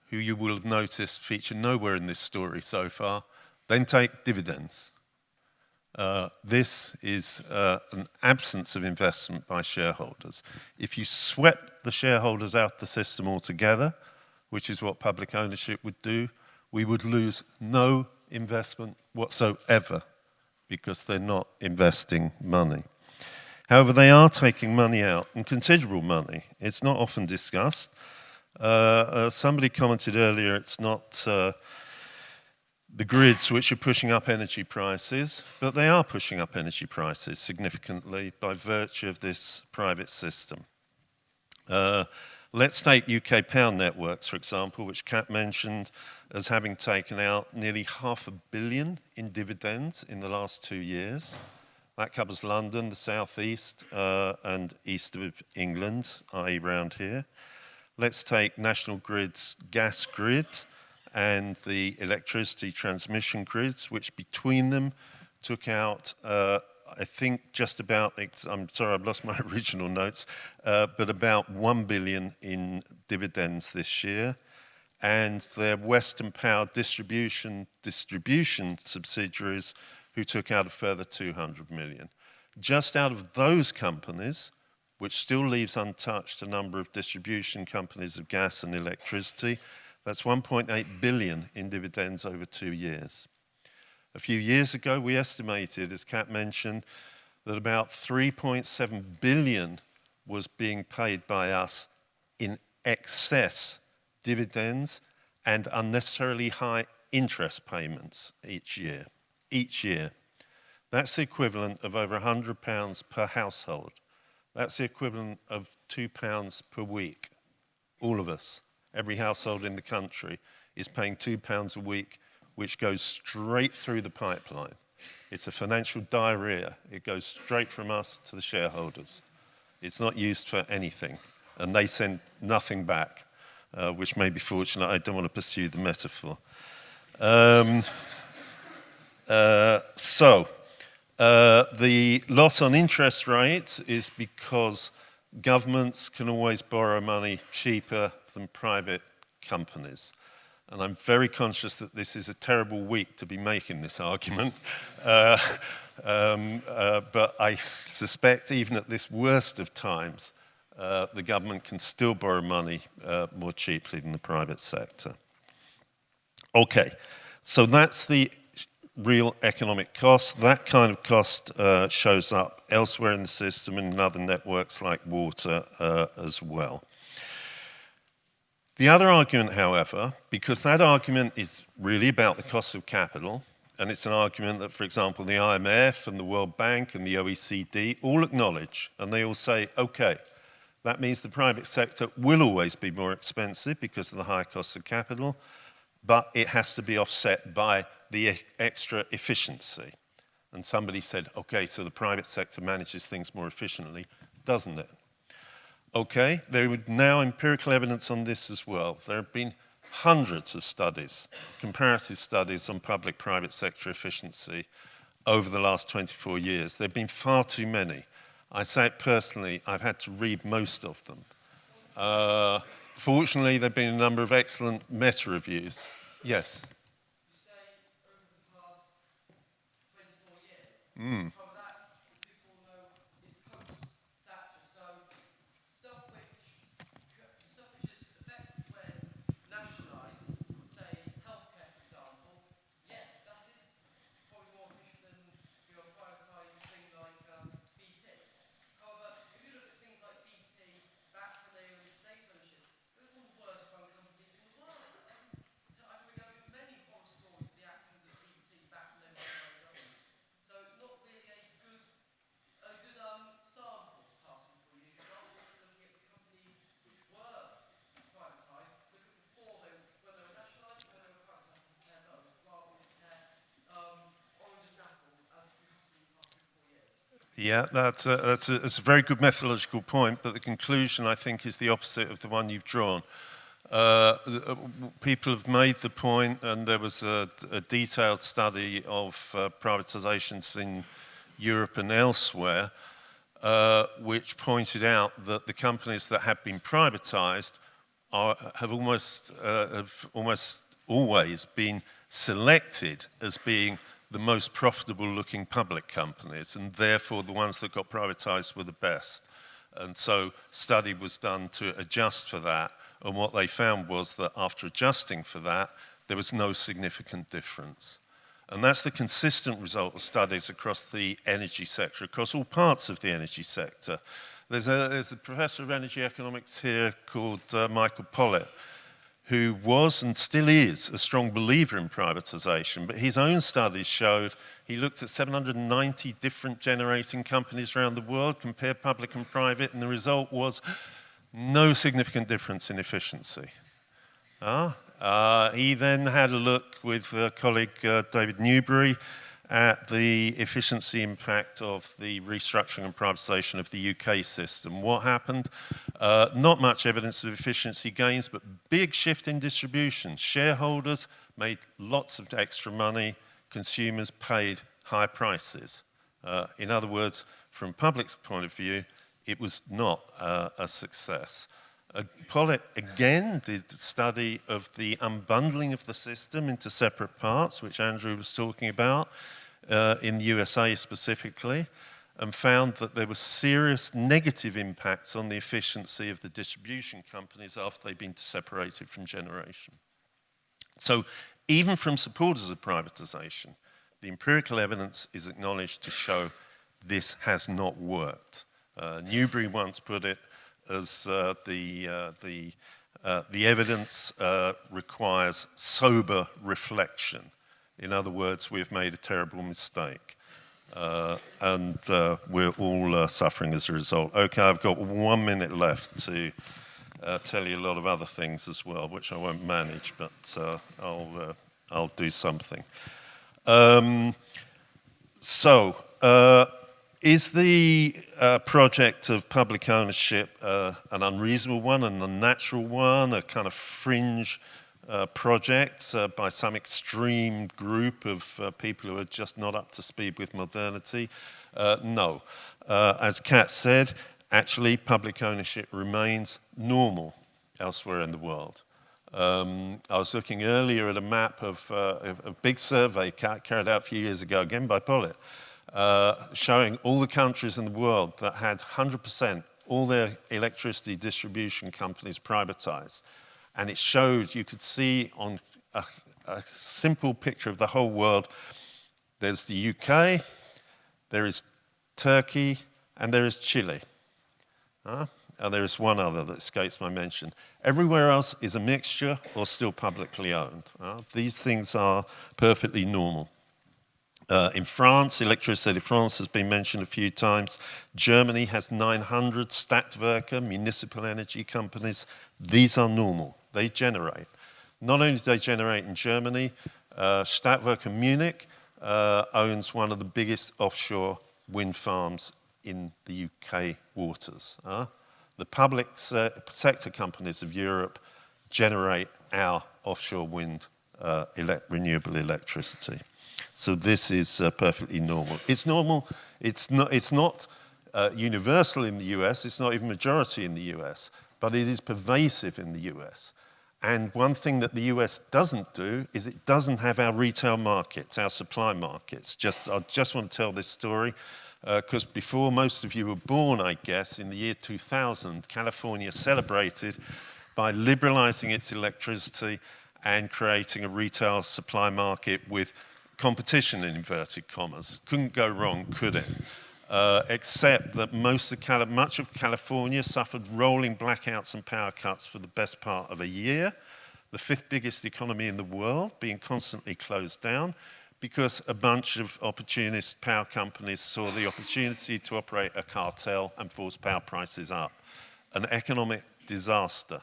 Speaker 13: who you will have noticed feature nowhere in this story so far, then take dividends. This is an absence of investment by shareholders. If you swept the shareholders out the system altogether, which is what public ownership would do, we would lose no investment whatsoever because they're not investing money. However, they are taking money out, and considerable money. It's not often discussed. Somebody commented earlier it's not the grids which are pushing up energy prices, but they are pushing up energy prices significantly by virtue of this private system. Let's take UK Power Networks, for example, which Kat mentioned as having taken out nearly £500 million in dividends in the last 2 years. That covers London, the southeast, and east of England, i.e. round here. Let's take National Grid's gas grid and the electricity transmission grids, which between them took out I think just about, I'm sorry, I've lost my original notes, but about 1 billion in dividends this year. And their Western Power distribution subsidiaries who took out a further 200 million. Just out of those companies, which still leaves untouched a number of distribution companies of gas and electricity, that's 1.8 billion in dividends over 2 years. A few years ago, we estimated, as Kat mentioned, that about 3.7 billion was being paid by us in excess dividends and unnecessarily high interest payments each year. That's the equivalent of over £100 per household. That's the equivalent of £2 per week. All of us, every household in the country, is paying £2 a week, which goes straight through the pipeline. It's a financial diarrhea. It goes straight from us to the shareholders. It's not used for anything, and they send nothing back, which may be fortunate. I don't want to pursue the metaphor. The loss on interest rates is because governments can always borrow money cheaper than private companies. And I'm very conscious that this is a terrible week to be making this argument. But I suspect even at this worst of times, the government can still borrow money more cheaply than the private sector. Okay, so that's the real economic cost. That kind of cost shows up elsewhere in the system and in other networks like water as well. The other argument, however, because that argument is really about the cost of capital, and it's an argument that, for example, the IMF and the World Bank and the OECD all acknowledge, and they all say, okay, that means the private sector will always be more expensive because of the high cost of capital, but it has to be offset by the extra efficiency. And somebody said, okay, so the private sector manages things more efficiently, doesn't it? Okay, there is now empirical evidence on this as well. There have been hundreds of studies, comparative studies on public-private sector efficiency over the last 24 years. There have been far too many. I say it personally, I've had to read most of them. Fortunately, there have been a number of excellent meta-reviews. Yes?
Speaker 14: You say over the past 24 years. From that, people know is post-Thatcher. So stuff which is effective when nationalised, say healthcare, for example, yes, that is probably more efficient than privatising things like BT. However, if you look at things like BT back when they were in state ownership, it was one of the worst run companies in the world. I can remember many horror stories of the actions of BT back when they were in government. So it's not really a good sample for the past 24 years. Rather than looking at the companies which were privatised, look at before when they were nationalised, when they were privatised, and compare those, rather than compare oranges and apples as we have seen in the past 24 years.
Speaker 13: Yeah, that's a very good methodological point, but the conclusion, I think, is the opposite of the one you've drawn. People have made the point, and there was a detailed study of privatizations in Europe and elsewhere, which pointed out that the companies that have been privatized have almost always been selected as being the most profitable looking public companies, and therefore the ones that got privatized were the best. And so study was done to adjust for that, and what they found was that after adjusting for that, there was no significant difference. And that's the consistent result of studies across the energy sector, across all parts of the energy sector. There's a professor of energy economics here called Michael Pollitt, who was and still is a strong believer in privatization, but his own studies showed, he looked at 790 different generating companies around the world, compared public and private, and the result was no significant difference in efficiency. He then had a look with colleague David Newbury at the efficiency impact of the restructuring and privatisation of the UK system. What happened? Not much evidence of efficiency gains, but big shift in distribution. Shareholders made lots of extra money, consumers paid high prices. In other words, from public's point of view, it was not a success. Pollitt again did a study of the unbundling of the system into separate parts, which Andrew was talking about, in the USA specifically, and found that there were serious negative impacts on the efficiency of the distribution companies after they'd been separated from generation. So even from supporters of privatisation, the empirical evidence is acknowledged to show this has not worked. Newbery once put it as the evidence requires sober reflection. In other words, we've made a terrible mistake. And we're all suffering as a result. Okay, I've got 1 minute left to tell you a lot of other things as well, which I won't manage, but I'll do something. Is the project of public ownership an unreasonable one, an unnatural one, a kind of fringe project by some extreme group of people who are just not up to speed with modernity? No. As Kat said, actually public ownership remains normal elsewhere in the world. I was looking earlier at a map of a big survey carried out a few years ago, again by Pollitt, showing all the countries in the world that had 100% all their electricity distribution companies privatized. And it showed, you could see on a simple picture of the whole world, there's the UK, there is Turkey, and there is Chile. And there is one other that escapes my mention. Everywhere else is a mixture or still publicly owned. These things are perfectly normal. In France, Electricité de France has been mentioned a few times. Germany has 900 Stadtwerke, municipal energy companies. These are normal. They generate. Not only do they generate in Germany, Stadtwerke Munich owns one of the biggest offshore wind farms in the UK waters. The public sector companies of Europe generate our offshore wind renewable electricity. So this is perfectly normal. It's normal. It's not universal in the US. It's not even majority in the US, but it is pervasive in the US. And one thing that the US doesn't do is it doesn't have our retail markets, our supply markets. I just want to tell this story because before most of you were born, I guess, in the year 2000, California celebrated by liberalizing its electricity and creating a retail supply market with competition in inverted commas. Couldn't go wrong, could it? Except that much of California suffered rolling blackouts and power cuts for the best part of a year, the 5th biggest economy in the world being constantly closed down because a bunch of opportunist power companies saw the opportunity to operate a cartel and force power prices up. An economic disaster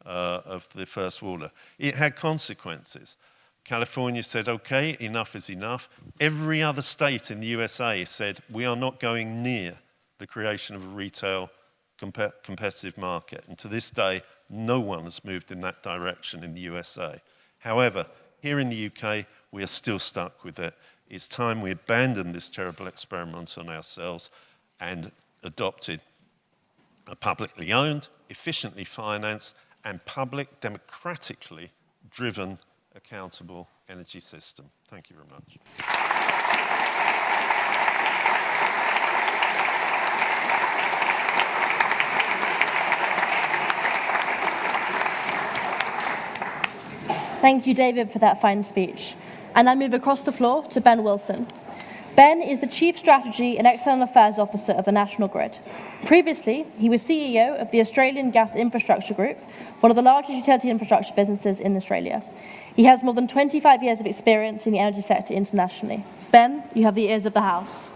Speaker 13: of the first order. It had consequences. California said, okay, enough is enough. Every other state in the USA said, we are not going near the creation of a retail competitive market. And to this day, no one has moved in that direction in the USA. However, here in the UK, we are still stuck with it. It's time we abandoned this terrible experiment on ourselves and adopted a publicly owned, efficiently financed, and public, democratically driven accountable energy system. Thank you very much.
Speaker 1: Thank you, David, for that fine speech. And I move across the floor to Ben Wilson. Ben is the Chief Strategy and External Affairs Officer of the National Grid. Previously, he was CEO of the Australian Gas Infrastructure Group, one of the largest utility infrastructure businesses in Australia. He has more than 25 years of experience in the energy sector internationally. Ben, you have the ears of the House.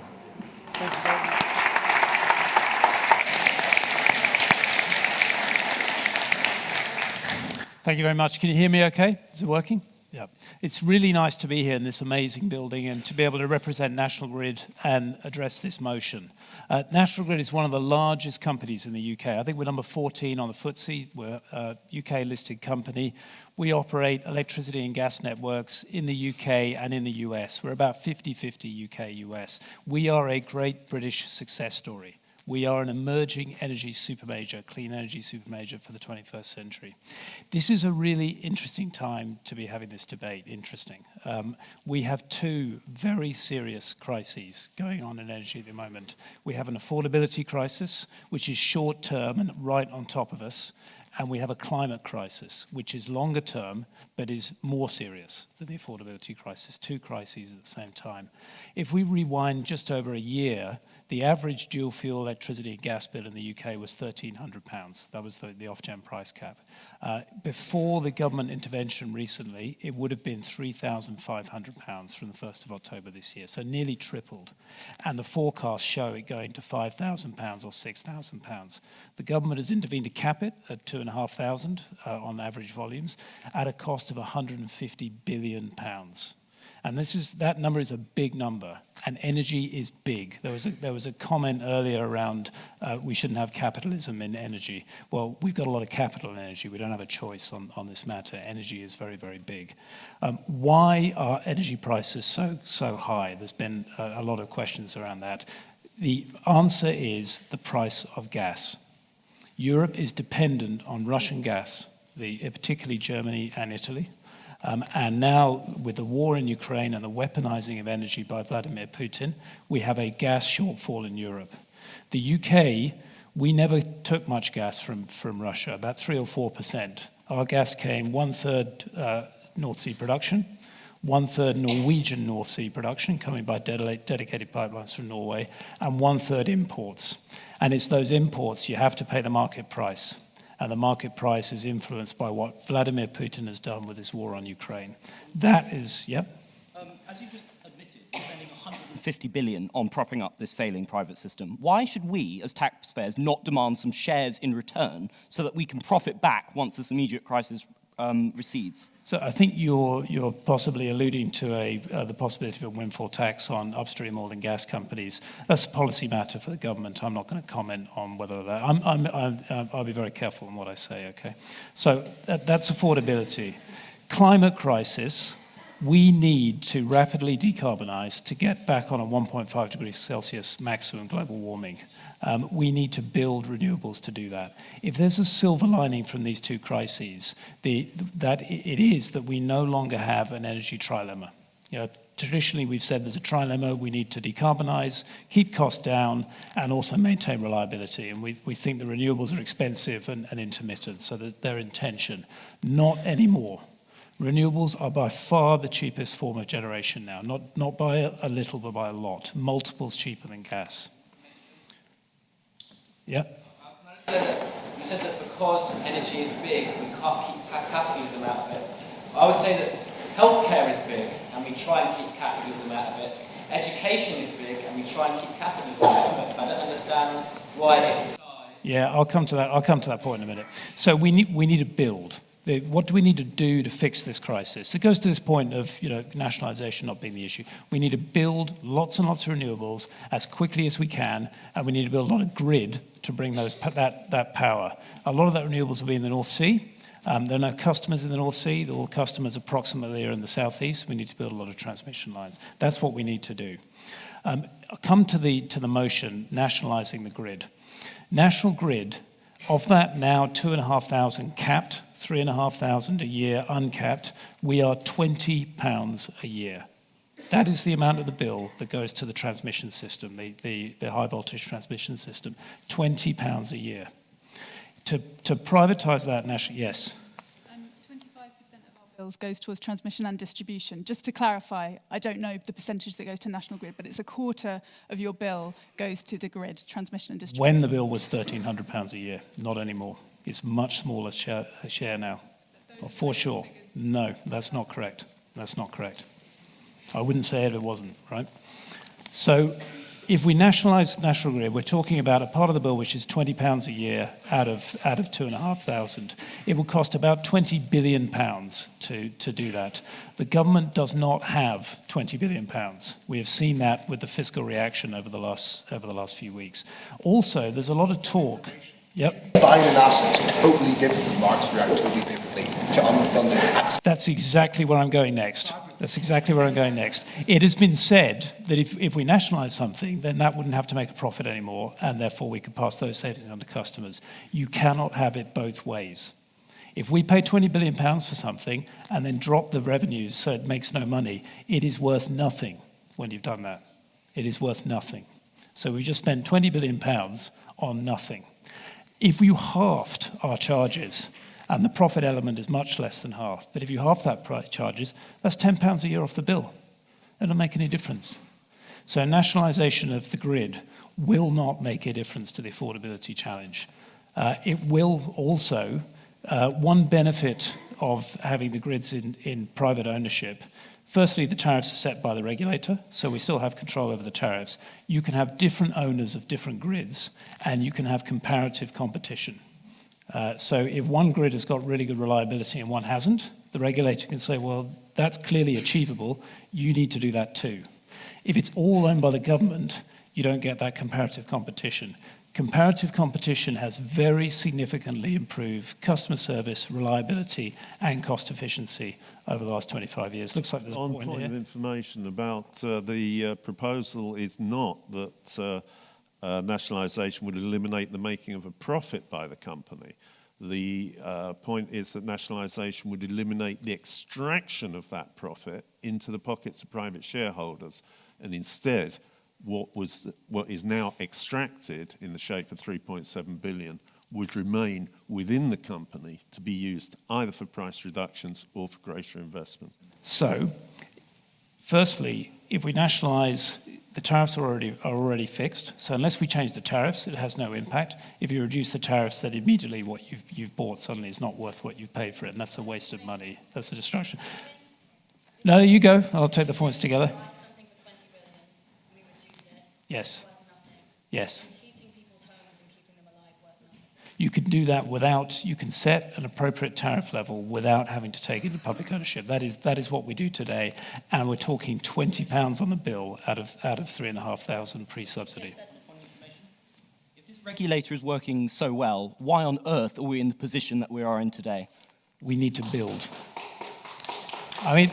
Speaker 15: Thank you very much. Can you hear me okay? Is it working? Yeah, it's really nice to be here in this amazing building and to be able to represent National Grid and address this motion. National Grid is one of the largest companies in the UK. I think we're number 14 on the FTSE. We're a UK-listed company. We operate electricity and gas networks in the UK and in the US. We're about 50-50 UK-US. We are a great British success story. We are an emerging energy supermajor, clean energy supermajor for the 21st century. This is a really interesting time to be having this debate, interesting. We have two very serious crises going on in energy at the moment. We have an affordability crisis, which is short-term and right on top of us, and we have a climate crisis, which is longer term, but is more serious than the affordability crisis, two crises at the same time. If we rewind just over a year, the average dual fuel electricity and gas bill in the UK was £1,300. That was the Ofgem price cap. Before the government intervention recently, it would have been £3,500 from the 1st of October this year, so nearly tripled. And the forecasts show it going to £5,000 or £6,000. The government has intervened to cap it at £2,500 on average volumes at a cost of £150 billion. And that number is a big number, and energy is big. There was a comment earlier around we shouldn't have capitalism in energy. Well, we've got a lot of capital in energy. We don't have a choice on this matter. Energy is very, very big. Why are energy prices so high? There's been a lot of questions around that. The answer is the price of gas. Europe is dependent on Russian gas, particularly Germany and Italy. And now, with the war in Ukraine and the weaponizing of energy by Vladimir Putin, we have a gas shortfall in Europe. The UK, we never took much gas from Russia, about 3 or 4%. Our gas came 1/3 North Sea production, 1/3 Norwegian North Sea production, coming by dedicated pipelines from Norway, and 1/3 imports. And it's those imports you have to pay the market price. And the market price is influenced by what Vladimir Putin has done with his war on Ukraine. That is, yep.
Speaker 6: As you just admitted, spending $150 billion on propping up this failing private system. Why should we, as taxpayers, not demand some shares in return so that we can profit back once this immediate crisis recedes?
Speaker 15: So I think you're possibly alluding to the possibility of a windfall tax on upstream oil and gas companies. That's a policy matter for the government. I'm not going to comment on whether that. I'll be very careful on what I say. Okay. So that's affordability. Climate crisis. We need to rapidly decarbonize to get back on a 1.5 degrees Celsius maximum global warming. We need to build renewables to do that. If there's a silver lining from these two crises, it is that we no longer have an energy trilemma. Traditionally, we've said there's a trilemma. We need to decarbonize, keep costs down, and also maintain reliability. And we think the renewables are expensive and intermittent, so that they're in tension. Not anymore. Renewables are by far the cheapest form of generation now, not by a little, but by a lot. Multiples cheaper than gas. Yeah?
Speaker 8: You said that because energy is big, we can't keep capitalism out of it. I would say that healthcare is big, and we try and keep capitalism out of it. Education is big, and we try and keep capitalism out of it. I don't understand why it's size.
Speaker 15: Yeah, I'll come to that point in a minute. So we need to build. What do we need to do to fix this crisis? It goes to this point of nationalisation not being the issue. We need to build lots and lots of renewables as quickly as we can, and we need to build a lot of grid to bring that power. A lot of that renewables will be in the North Sea. There are no customers in the North Sea. All customers approximately are in the southeast. We need to build a lot of transmission lines. That's what we need to do. I'll come to the motion, nationalising the grid. National Grid, of that now 2,500 capped, 3,500 a year uncapped, we are £20 a year. That is the amount of the bill that goes to the transmission system, the high voltage transmission system, £20 a year. To privatise that nationally, yes.
Speaker 2: 25% of our bills goes towards transmission and distribution. Just to clarify, I don't know the percentage that goes to National Grid, but it's a quarter of your bill goes to the grid, transmission and distribution.
Speaker 15: When the bill was £1,300 a year, not anymore. It's much smaller share now, for sure. No, that's not correct. That's not correct. I wouldn't say it if it wasn't, right? So if we nationalise National Grid, we're talking about a part of the bill which is £20 a year out of 2,500. It will cost about £20 billion to do that. The government does not have £20 billion. We have seen that with the fiscal reaction over the last few weeks. Also, there's a lot of talk. Yep.
Speaker 16: Buying an asset is totally different. The markets react totally differently to unfunded tax.
Speaker 15: That's exactly where I'm going next. It has been said that if we nationalise something, then that wouldn't have to make a profit anymore, and therefore we could pass those savings on to customers. You cannot have it both ways. If we pay £20 billion for something and then drop the revenues so it makes no money, it is worth nothing when you've done that. It is worth nothing. So we just spent £20 billion on nothing. If you halved our charges, and the profit element is much less than half, but if you half that price charges, that's £10 a year off the bill. It doesn't make any difference. So nationalisation of the grid will not make a difference to the affordability challenge. It will also, one benefit of having the grids in private ownership, firstly, the tariffs are set by the regulator, so we still have control over the tariffs. You can have different owners of different grids, and you can have comparative competition. So if one grid has got really good reliability and one hasn't, the regulator can say, well, that's clearly achievable, you need to do that too. If it's all owned by the government, you don't get that comparative competition. Comparative competition has very significantly improved customer service, reliability, and cost efficiency over the last 25 years. Looks like there's a point
Speaker 13: of
Speaker 15: here.
Speaker 13: information about the proposal is not that nationalisation would eliminate the making of a profit by the company. The point is that nationalisation would eliminate the extraction of that profit into the pockets of private shareholders, and instead what is now extracted in the shape of 3.7 billion would remain within the company to be used either for price reductions or for greater investment.
Speaker 15: So, firstly, if we nationalise, the tariffs are already fixed. So unless we change the tariffs, it has no impact. If you reduce the tariffs, then immediately what you've bought suddenly is not worth what you've paid for it, and that's a waste of money. That's a distraction. No, you go. I'll take the points together. Yes. Yes. You can do that without, you can set an appropriate tariff level without having to take into public ownership. That is what we do today, and we're talking £20 on the bill out of 3,500 pre-subsidy.
Speaker 6: If this regulator is working so well, why on earth are we in the position that we are in today?
Speaker 15: We need to build. I mean,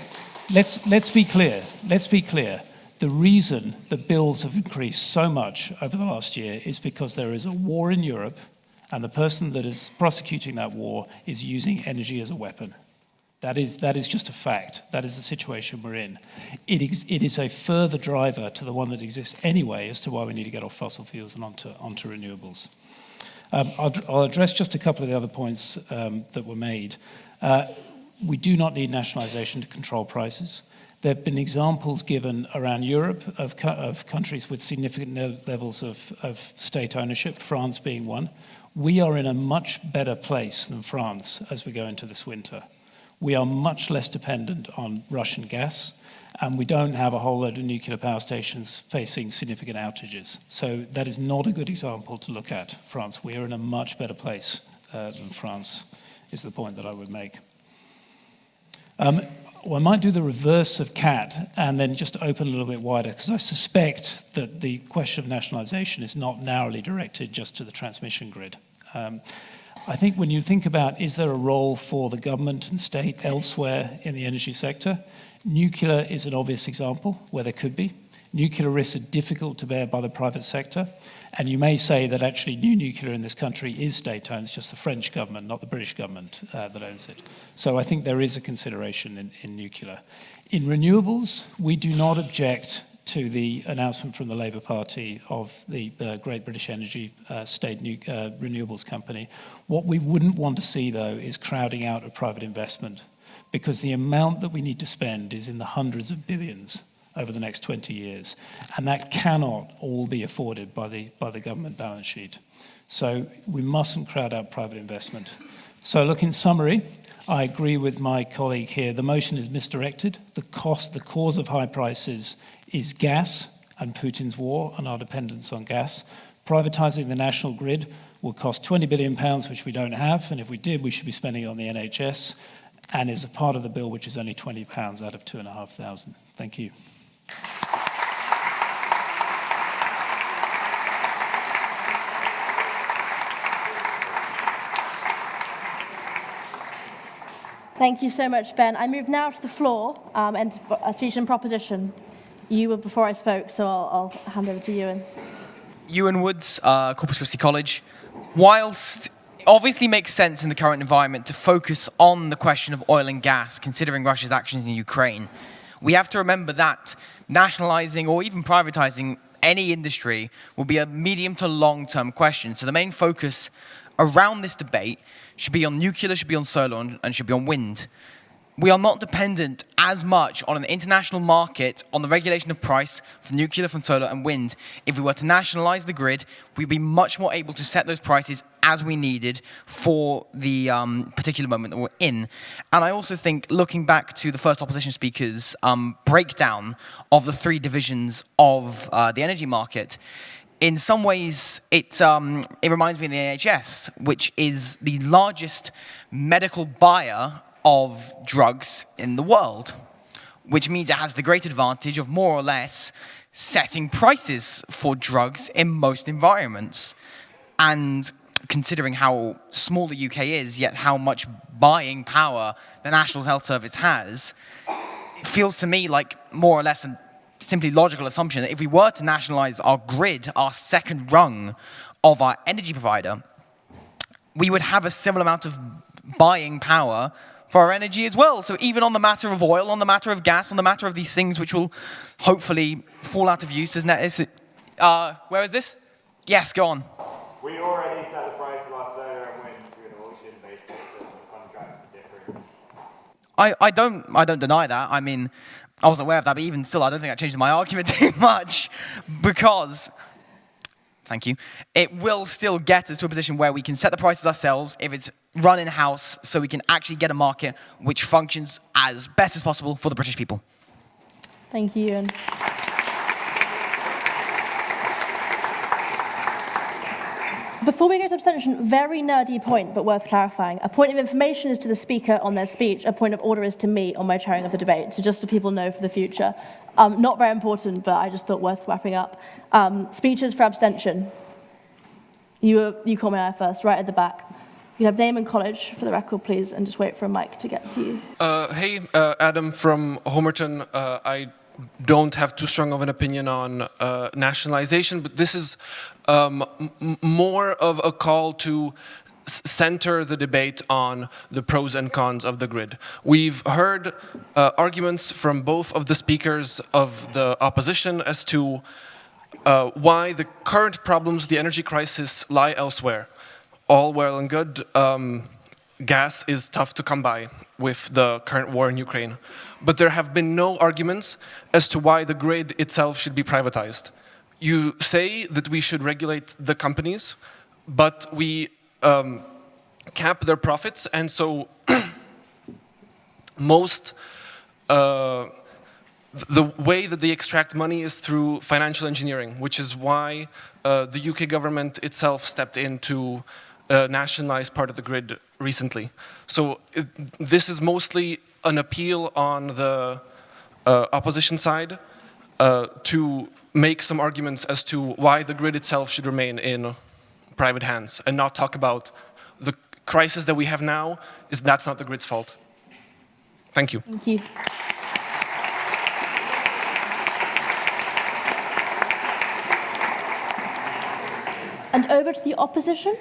Speaker 15: let's be clear. Let's be clear. The reason the bills have increased so much over the last year is because there is a war in Europe, and the person that is prosecuting that war is using energy as a weapon. That is just a fact. That is the situation we're in. It is a further driver to the one that exists anyway as to why we need to get off fossil fuels and onto renewables. I'll address just a couple of the other points that were made. We do not need nationalisation to control prices. There have been examples given around Europe of countries with significant levels of state ownership, France being one. We are in a much better place than France as we go into this winter. We are much less dependent on Russian gas, and we don't have a whole load of nuclear power stations facing significant outages. So that is not a good example to look at, France. We are in a much better place than France, is the point that I would make. Well, I might do the reverse of CAT and then just open a little bit wider, because I suspect that the question of nationalisation is not narrowly directed just to the transmission grid. I think when you think about, is there a role for the government and state elsewhere in the energy sector, nuclear is an obvious example where there could be. Nuclear risks are difficult to bear by the private sector, and you may say that actually new nuclear in this country is state-owned. It's just the French government, not the British government, that owns it. So I think there is a consideration in nuclear. In renewables, we do not object to the announcement from the Labour Party of the Great British Energy state renewables company. What we wouldn't want to see, though, is crowding out of private investment, because the amount that we need to spend is in the hundreds of billions over the next 20 years, and that cannot all be afforded by the government balance sheet. So we mustn't crowd out private investment. So look, in summary, I agree with my colleague here. The motion is misdirected. The cause of high prices is gas and Putin's war and our dependence on gas. Privatising the national grid will cost £20 billion, which we don't have, and if we did, we should be spending it on the NHS, and is a part of the bill which is only £20 out of 2,500. Thank you.
Speaker 1: Thank you so much, Ben. I move now to the floor and a speech and proposition. You were before I spoke, so I'll hand over to Ewan.
Speaker 8: Ewan Woods, Corpus Christi College. Whilst it obviously makes sense in the current environment to focus on the question of oil and gas, considering Russia's actions in Ukraine, we have to remember that nationalising or even privatising any industry will be a medium to long-term question. So the main focus around this debate should be on nuclear, should be on solar, and should be on wind. We are not dependent as much on an international market on the regulation of price for nuclear, from solar and wind. If we were to nationalise the grid, we'd be much more able to set those prices as we needed for the particular moment that we're in. And I also think, looking back to the first opposition speaker's breakdown of the three divisions of the energy market, in some ways, it reminds me of the NHS, which is the largest medical buyer of drugs in the world, which means it has the great advantage of more or less setting prices for drugs in most environments. And considering how small the UK is, yet how much buying power the National Health Service has, it feels to me like more or less a simply logical assumption that if we were to nationalise our grid, our second rung of our energy provider, we would have a similar amount of buying power for our energy as well. So even on the matter of oil, on the matter of gas, on the matter of these things which will hopefully fall out of use, isn't it? Where is this? Yes, go on.
Speaker 17: We already set the price of our solar and wind through an auction-based system with contracts for difference.
Speaker 8: I don't deny that. I mean, I wasn't aware of that, but even still, I don't think that changes my argument too much, because, thank you, it will still get us to a position where we can set the prices ourselves if it's run in-house, so we can actually get a market which functions as best as possible for the British people.
Speaker 1: Thank you, Ewan. Before we go to abstention, very nerdy point, but worth clarifying. A point of information is to the speaker on their speech. A point of order is to me on my chairing of the debate. So just so people know for the future. Not very important, but I just thought worth wrapping up. Speeches for abstention. You call me first, right at the back. You have name and college for the record, please, and just wait for a mic to get to you.
Speaker 18: Hey, Adam from Homerton. I don't have too strong of an opinion on nationalization, but this is more of a call to center the debate on the pros and cons of the grid. We've heard arguments from both of the speakers of the opposition as to why the current problems, the energy crisis, lie elsewhere. All well and good. Gas is tough to come by with the current war in Ukraine. But there have been no arguments as to why the grid itself should be privatized. You say that we should regulate the companies, but we cap their profits, and so the way that they extract money is through financial engineering, which is why the UK government itself stepped in to nationalize part of the grid recently. So this is mostly an appeal on the opposition side to make some arguments as to why the grid itself should remain in private hands and not talk about the crisis that we have now. That's not the grid's fault. Thank you.
Speaker 1: Thank you. And over to the opposition.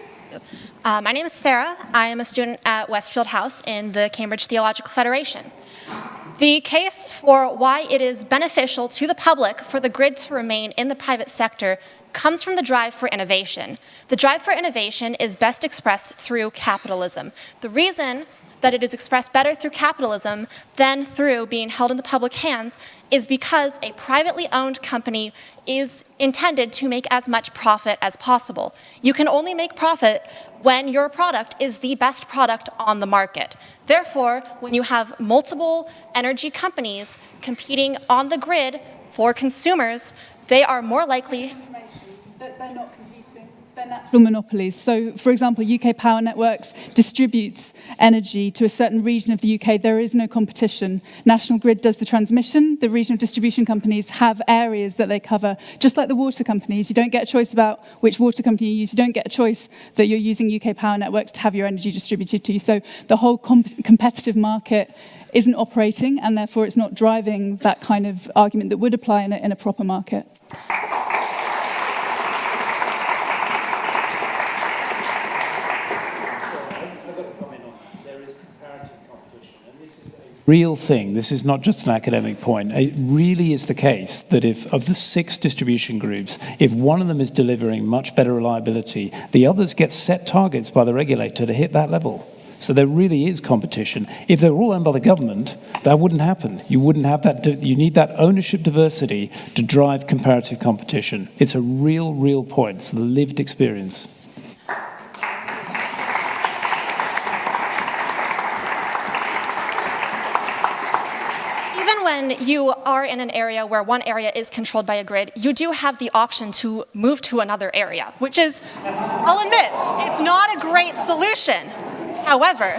Speaker 19: My name is Sarah. I am a student at Westfield House in the Cambridge Theological Federation. The case for why it is beneficial to the public for the grid to remain in the private sector comes from the drive for innovation. The drive for innovation is best expressed through capitalism. The reason that it is expressed better through capitalism than through being held in the public hands is because a privately owned company is intended to make as much profit as possible. You can only make profit when your product is the best product on the market. Therefore, when you have multiple energy companies competing on the grid for consumers, they are more likely...
Speaker 2: They're not competing. They're natural monopolies. So, for example, UK Power Networks distributes energy to a certain region of the UK. There is no competition. National Grid does the transmission. The regional distribution companies have areas that they cover, just like the water companies. You don't get a choice about which water company you use. You don't get a choice that you're using UK Power Networks to have your energy distributed to you. So the whole competitive market isn't operating, and therefore it's not driving that kind of argument that would apply in a proper market.
Speaker 15: Real thing. This is not just an academic point. It really is the case that if, of the 6 distribution groups, if one of them is delivering much better reliability, the others get set targets by the regulator to hit that level. So there really is competition. If they were all owned by the government, that wouldn't happen. You wouldn't have that. You need that ownership diversity to drive comparative competition. It's a real point. It's the lived experience.
Speaker 19: When you are in an area where one area is controlled by a grid, you do have the option to move to another area, which is, I'll admit, it's not a great solution. However,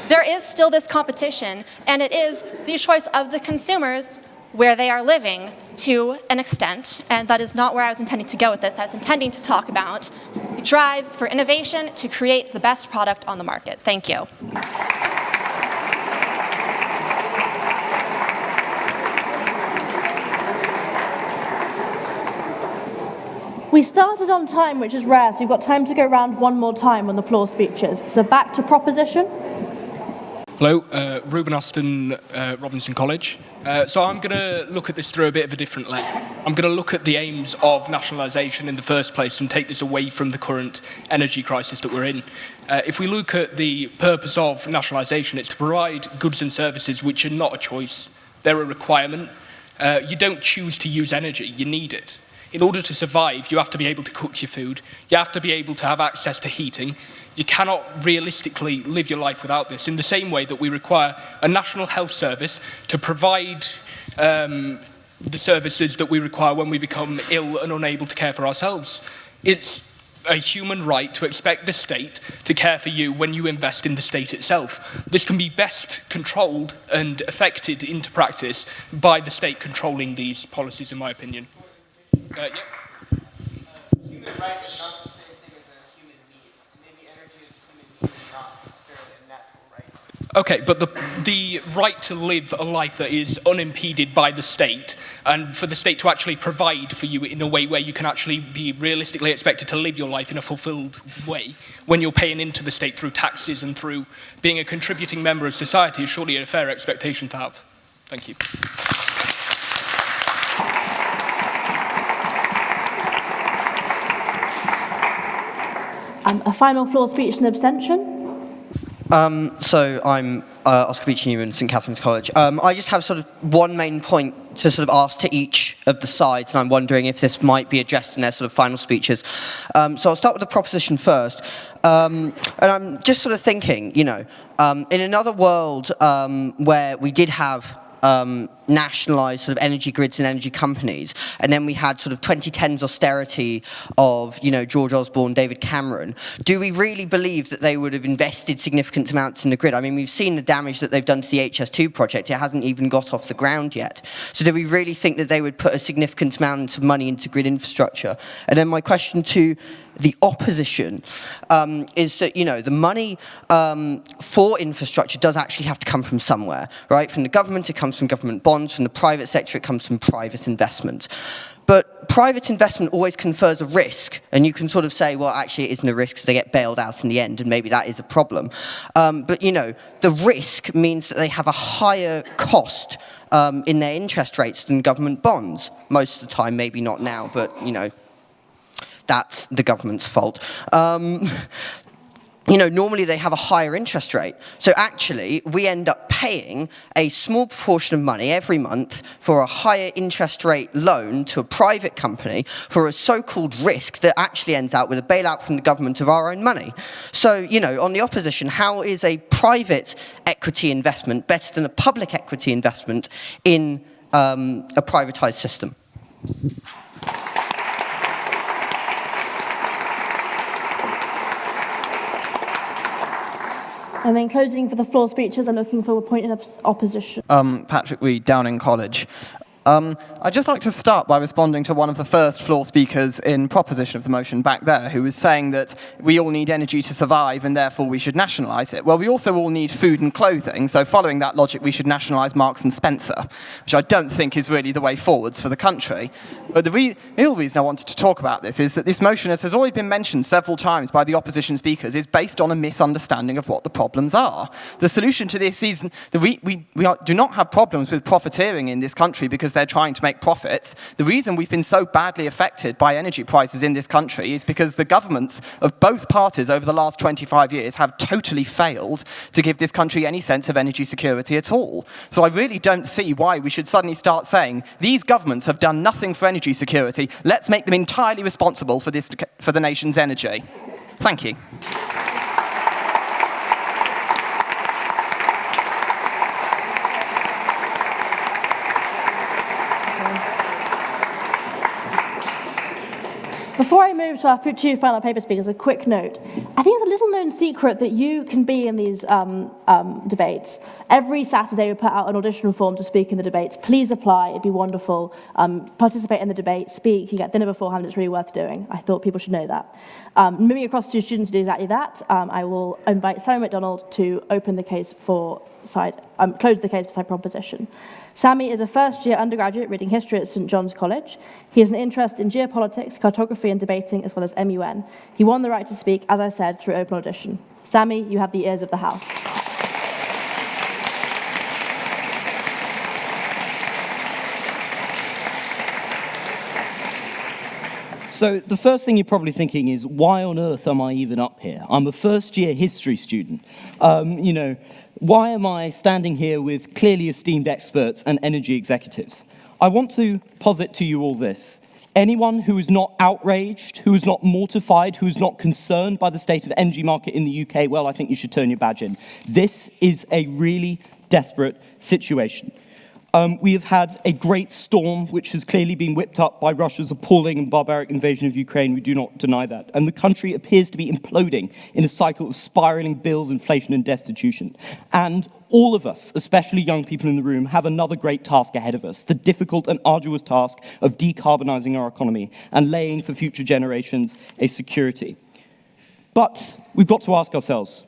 Speaker 19: there is still this competition, and it is the choice of the consumers where they are living to an extent, and that is not where I was intending to go with this. I was intending to talk about the drive for innovation to create the best product on the market. Thank you.
Speaker 1: We started on time, which is rare, so you've got time to go around one more time on the floor speeches. So back to proposition.
Speaker 20: Hello, Ruben Austin, Robinson College. So I'm going to look at this through a bit of a different lens. I'm going to look at the aims of nationalisation in the first place and take this away from the current energy crisis that we're in. If we look at the purpose of nationalisation, it's to provide goods and services which are not a choice, they're a requirement. You don't choose to use energy, you need it. In order to survive, you have to be able to cook your food. You have to be able to have access to heating. You cannot realistically live your life without this, in the same way that we require a national health service to provide the services that we require when we become ill and unable to care for ourselves. It's a human right to expect the state to care for you when you invest in the state itself. This can be best controlled and affected into practice by the state controlling these policies, in my opinion. Yep.
Speaker 8: Human right is not the same thing as a human need. Maybe energy is a human need and not necessarily a natural right.
Speaker 20: Okay, but the right to live a life that is unimpeded by the state, and for the state to actually provide for you in a way where you can actually be realistically expected to live your life in a fulfilled way, when you're paying into the state through taxes and through being a contributing member of society, is surely a fair expectation to have. Thank you.
Speaker 1: A final floor speech and abstention.
Speaker 21: So I'm Oscar Beach Newman, St Catherine's College. I just have sort of one main point to sort of ask to each of the sides, and I'm wondering if this might be addressed in their sort of final speeches. So I'll start with the proposition first. And I'm just sort of thinking, you know, in another world where we did have nationalised sort of energy grids and energy companies, and then we had sort of 2010s austerity of, you know, George Osborne, David Cameron, do we really believe that they would have invested significant amounts in the grid? I mean, we've seen the damage that they've done to the HS2 project. It hasn't even got off the ground yet. So do we really think that they would put a significant amount of money into grid infrastructure? And then my question to the opposition is that, you know, the money for infrastructure does actually have to come from somewhere, right? From the government, it comes from government bonds. From the private sector, it comes from private investment. But private investment always confers a risk, and you can sort of say, well, actually, it isn't a risk because they get bailed out in the end, and maybe that is a problem. But, you know, the risk means that they have a higher cost in their interest rates than government bonds. Most of the time, maybe not now, but, you know, that's the government's fault. You know, normally they have a higher interest rate. So actually, we end up paying a small proportion of money every month for a higher interest rate loan to a private company for a so-called risk that actually ends out with a bailout from the government of our own money. So, you know, on the opposition, how is a private equity investment better than a public equity investment in a privatised system.
Speaker 1: And then closing for the floor speeches, I'm looking for a point in opposition.
Speaker 3: Patrick Reed, Downing College. I'd just like to start by responding to one of the first floor speakers in proposition of the motion back there, who was saying that we all need energy to survive and therefore we should nationalise it. Well, we also all need food and clothing, so following that logic, we should nationalise Marks and Spencer, which I don't think is really the way forwards for the country. But the real reason I wanted to talk about this is that this motion, as has already been mentioned several times by the opposition speakers, is based on a misunderstanding of what the problems are. The solution to this is that we do not have problems with profiteering in this country because they're trying to make profits. The reason we've been so badly affected by energy prices in this country is because the governments of both parties over the last 25 years have totally failed to give this country any sense of energy security at all. So I really don't see why we should suddenly start saying, these governments have done nothing for energy security, let's make them entirely responsible for the nation's energy. Thank you.
Speaker 1: Before I move to our two final paper speakers, a quick note. I think it's a little known secret that you can be in these debates. Every Saturday we put out an audition form to speak in the debates. Please apply, it'd be wonderful. Participate in the debate, speak, you get dinner beforehand, it's really worth doing. I thought people should know that. Moving across to students to do exactly that, I will invite Sammy MacDonald to open the case for close the case for side proposition. Sammy is a first-year undergraduate reading history at St John's College. He has an interest in geopolitics, cartography and debating, as well as MUN. He won the right to speak, as I said, through open audition. Sammy, you have the ears of the House.
Speaker 6: So the first thing you're probably thinking is, why on earth am I even up here? I'm a first-year history student. Why am I standing here with clearly esteemed experts and energy executives? I want to posit to you all this. Anyone who is not outraged, who is not mortified, who is not concerned by the state of the energy market in the UK, well, I think you should turn your badge in. This is a really desperate situation. We have had a great storm, which has clearly been whipped up by Russia's appalling and barbaric invasion of Ukraine. We do not deny that. And the country appears to be imploding in a cycle of spiraling bills, inflation, and destitution. And all of us, especially young people in the room, have another great task ahead of us, the difficult and arduous task of decarbonising our economy and laying for future generations a security. But we've got to ask ourselves,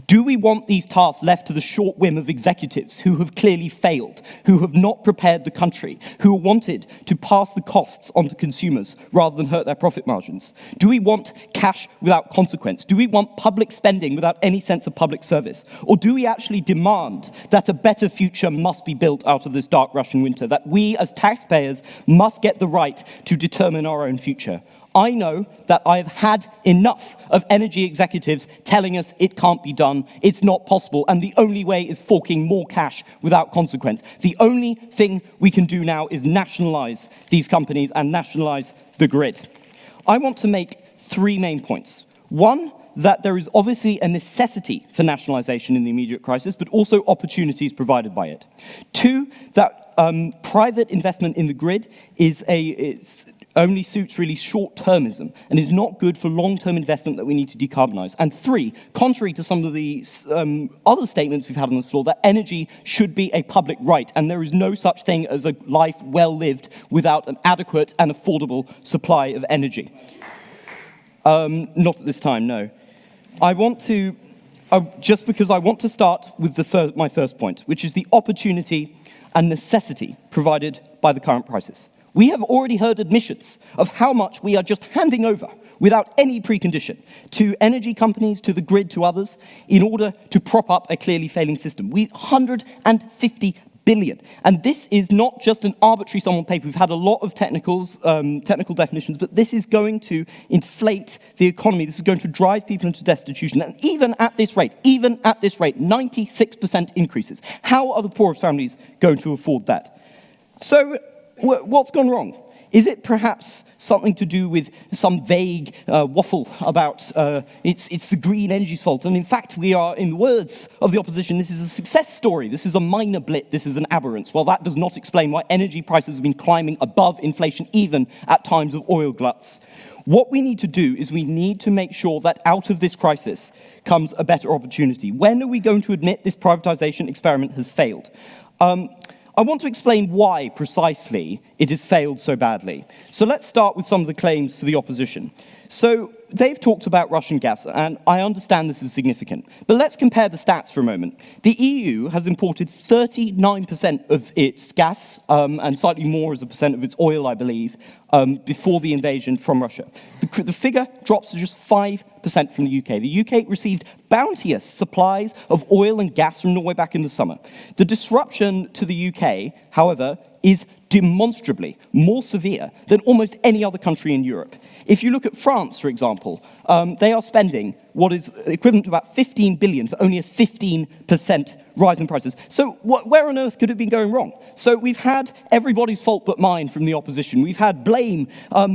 Speaker 6: do we want these tasks left to the short whim of executives who have clearly failed, who have not prepared the country, who wanted to pass the costs onto consumers rather than hurt their profit margins? Do we want cash without consequence? Do we want public spending without any sense of public service? Or do we actually demand that a better future must be built out of this dark Russian winter, that we as taxpayers must get the right to determine our own future? I know that I've had enough of energy executives telling us it can't be done, it's not possible, and the only way is forking more cash without consequence. The only thing we can do now is nationalise these companies and nationalise the grid. I want to make three main points. One, that there is obviously a necessity for nationalisation in the immediate crisis, but also opportunities provided by it. Two, that private investment in the grid only suits really short-termism and is not good for long-term investment that we need to decarbonise. And three, contrary to some of the other statements we've had on the floor, that energy should be a public right, and there is no such thing as a life well lived without an adequate and affordable supply of energy. Not at this time, no. I want to, just because I want to start with my first point, which is the opportunity and necessity provided by the current crisis. We have already heard admissions of how much we are just handing over without any precondition to energy companies, to the grid, to others, in order to prop up a clearly failing system. 150 billion. And this is not just an arbitrary sum on paper. We've had a lot of technical definitions, but this is going to inflate the economy. This is going to drive people into destitution. And even at this rate, 96% increases. How are the poorest families going to afford that? So, what's gone wrong? Is it perhaps something to do with some vague waffle about it's the green energy's fault? And in fact, we are, in the words of the opposition, this is a success story. This is a minor blip. This is an aberrance. Well, that does not explain why energy prices have been climbing above inflation, even at times of oil gluts. What we need to do is we need to make sure that out of this crisis comes a better opportunity. When are we going to admit this privatisation experiment has failed? I want to explain why, precisely, it has failed so badly. So let's start with some of the claims for the opposition. So they've talked about Russian gas, and I understand this is significant. But let's compare the stats for a moment. The EU has imported 39% of its gas, and slightly more as a percent of its oil, I believe, before the invasion from Russia. The figure drops to just 5% from the UK. The UK received bounteous supplies of oil and gas from Norway back in the summer. The disruption to the UK, however, is demonstrably more severe than almost any other country in Europe. If you look at France, for example, they are spending what is equivalent to about 15 billion for only a 15% rise in prices. So where on earth could it have been going wrong? So we've had everybody's fault but mine from the opposition. We've had blame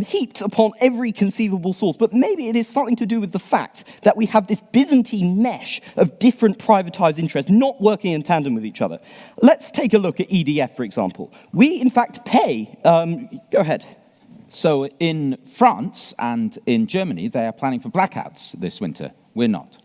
Speaker 6: heaped upon every conceivable source. But maybe it is something to do with the fact that we have this Byzantine mesh of different privatized interests not working in tandem with each other. Let's take a look at EDF, for example. We, in fact, pay... go ahead.
Speaker 4: So in France and in Germany, they are planning for blackouts this winter. We're not.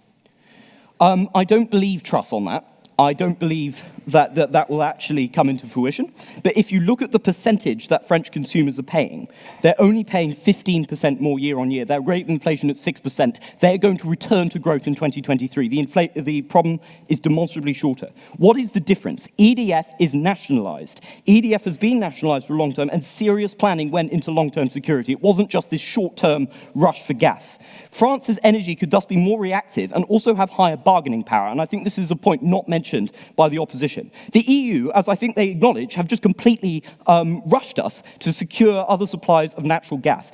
Speaker 6: I don't believe Truss on that. I don't believe that will actually come into fruition. But if you look at the percentage that French consumers are paying, they're only paying 15% more year on year. Their rate of inflation at 6%. They're going to return to growth in 2023. The problem is demonstrably shorter. What is the difference? EDF is nationalised. EDF has been nationalised for long term, and serious planning went into long-term security. It wasn't just this short-term rush for gas. France's energy could thus be more reactive and also have higher bargaining power. And I think this is a point not mentioned by the opposition. The EU, as I think they acknowledge, have just completely rushed us to secure other supplies of natural gas.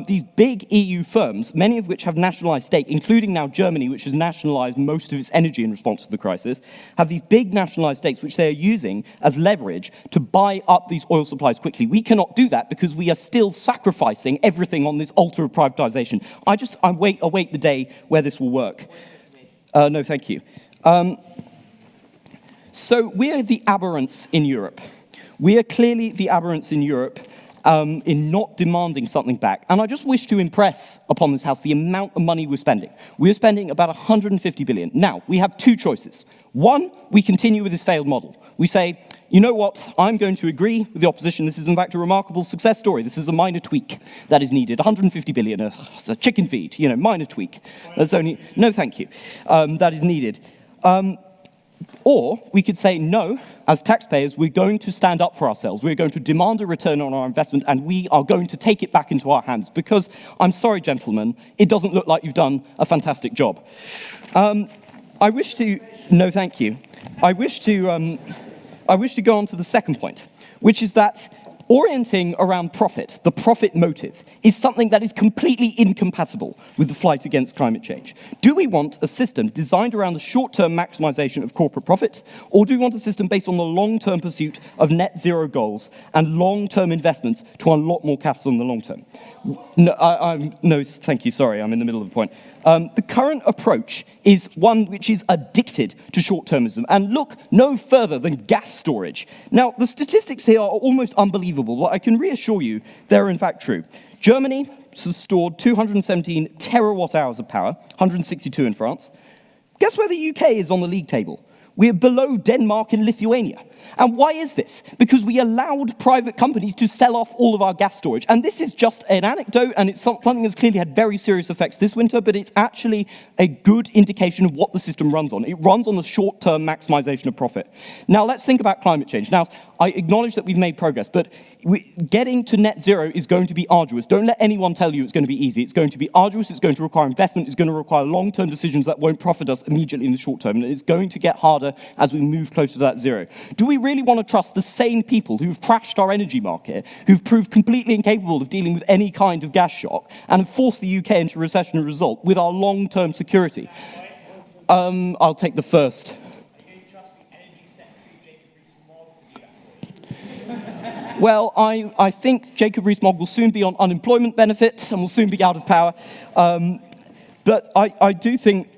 Speaker 6: These big EU firms, many of which have nationalised stake, including now Germany, which has nationalised most of its energy in response to the crisis, have these big nationalised stakes which they are using as leverage to buy up these oil supplies quickly. We cannot do that because we are still sacrificing everything on this altar of privatisation. I await the day where this will work. No, thank you. So we are the aberrants in Europe. We are clearly the aberrants in Europe in not demanding something back. And I just wish to impress upon this House the amount of money we're spending. We're spending about 150 billion. Now, we have two choices. One, we continue with this failed model. We say, you know what, I'm going to agree with the opposition. This is in fact a remarkable success story. This is a minor tweak that is needed. 150 billion, it's a chicken feed, minor tweak. That's only, no thank you, that is needed. Or we could say, no, as taxpayers, we're going to stand up for ourselves. We're going to demand a return on our investment, and we are going to take it back into our hands. Because, I'm sorry, gentlemen, it doesn't look like you've done a fantastic job. I wish to, no thank you. I wish to go on to the second point, which is that orienting around profit, the profit motive, is something that is completely incompatible with the fight against climate change. Do we want a system designed around the short-term maximization of corporate profit, or do we want a system based on the long-term pursuit of net zero goals and long-term investments to unlock more capital in the long term? No, thank you, sorry, I'm in the middle of the point. The current approach is one which is addicted to short-termism, and look no further than gas storage. Now, the statistics here are almost unbelievable, but I can reassure you they're in fact true. Germany has stored 217 terawatt-hours of power, 162 in France. Guess where the UK is on the league table? We're below Denmark and Lithuania. And why is this? Because we allowed private companies to sell off all of our gas storage. And this is just an anecdote, and it's something that's clearly had very serious effects this winter, but it's actually a good indication of what the system runs on. It runs on the short-term maximization of profit. Now, let's think about climate change. Now, I acknowledge that we've made progress, but getting to net zero is going to be arduous. Don't let anyone tell you it's going to be easy. It's going to be arduous, it's going to require investment, it's going to require long-term decisions that won't profit us immediately in the short term, and it's going to get harder as we move closer to that zero. Do we really want to trust the same people who've crashed our energy market, who've proved completely incapable of dealing with any kind of gas shock, and have forced the UK into recession as a result with our long-term security? I'll take the first. Well, I think Jacob Rees-Mogg will soon be on unemployment benefits and will soon be out of power. But I do think,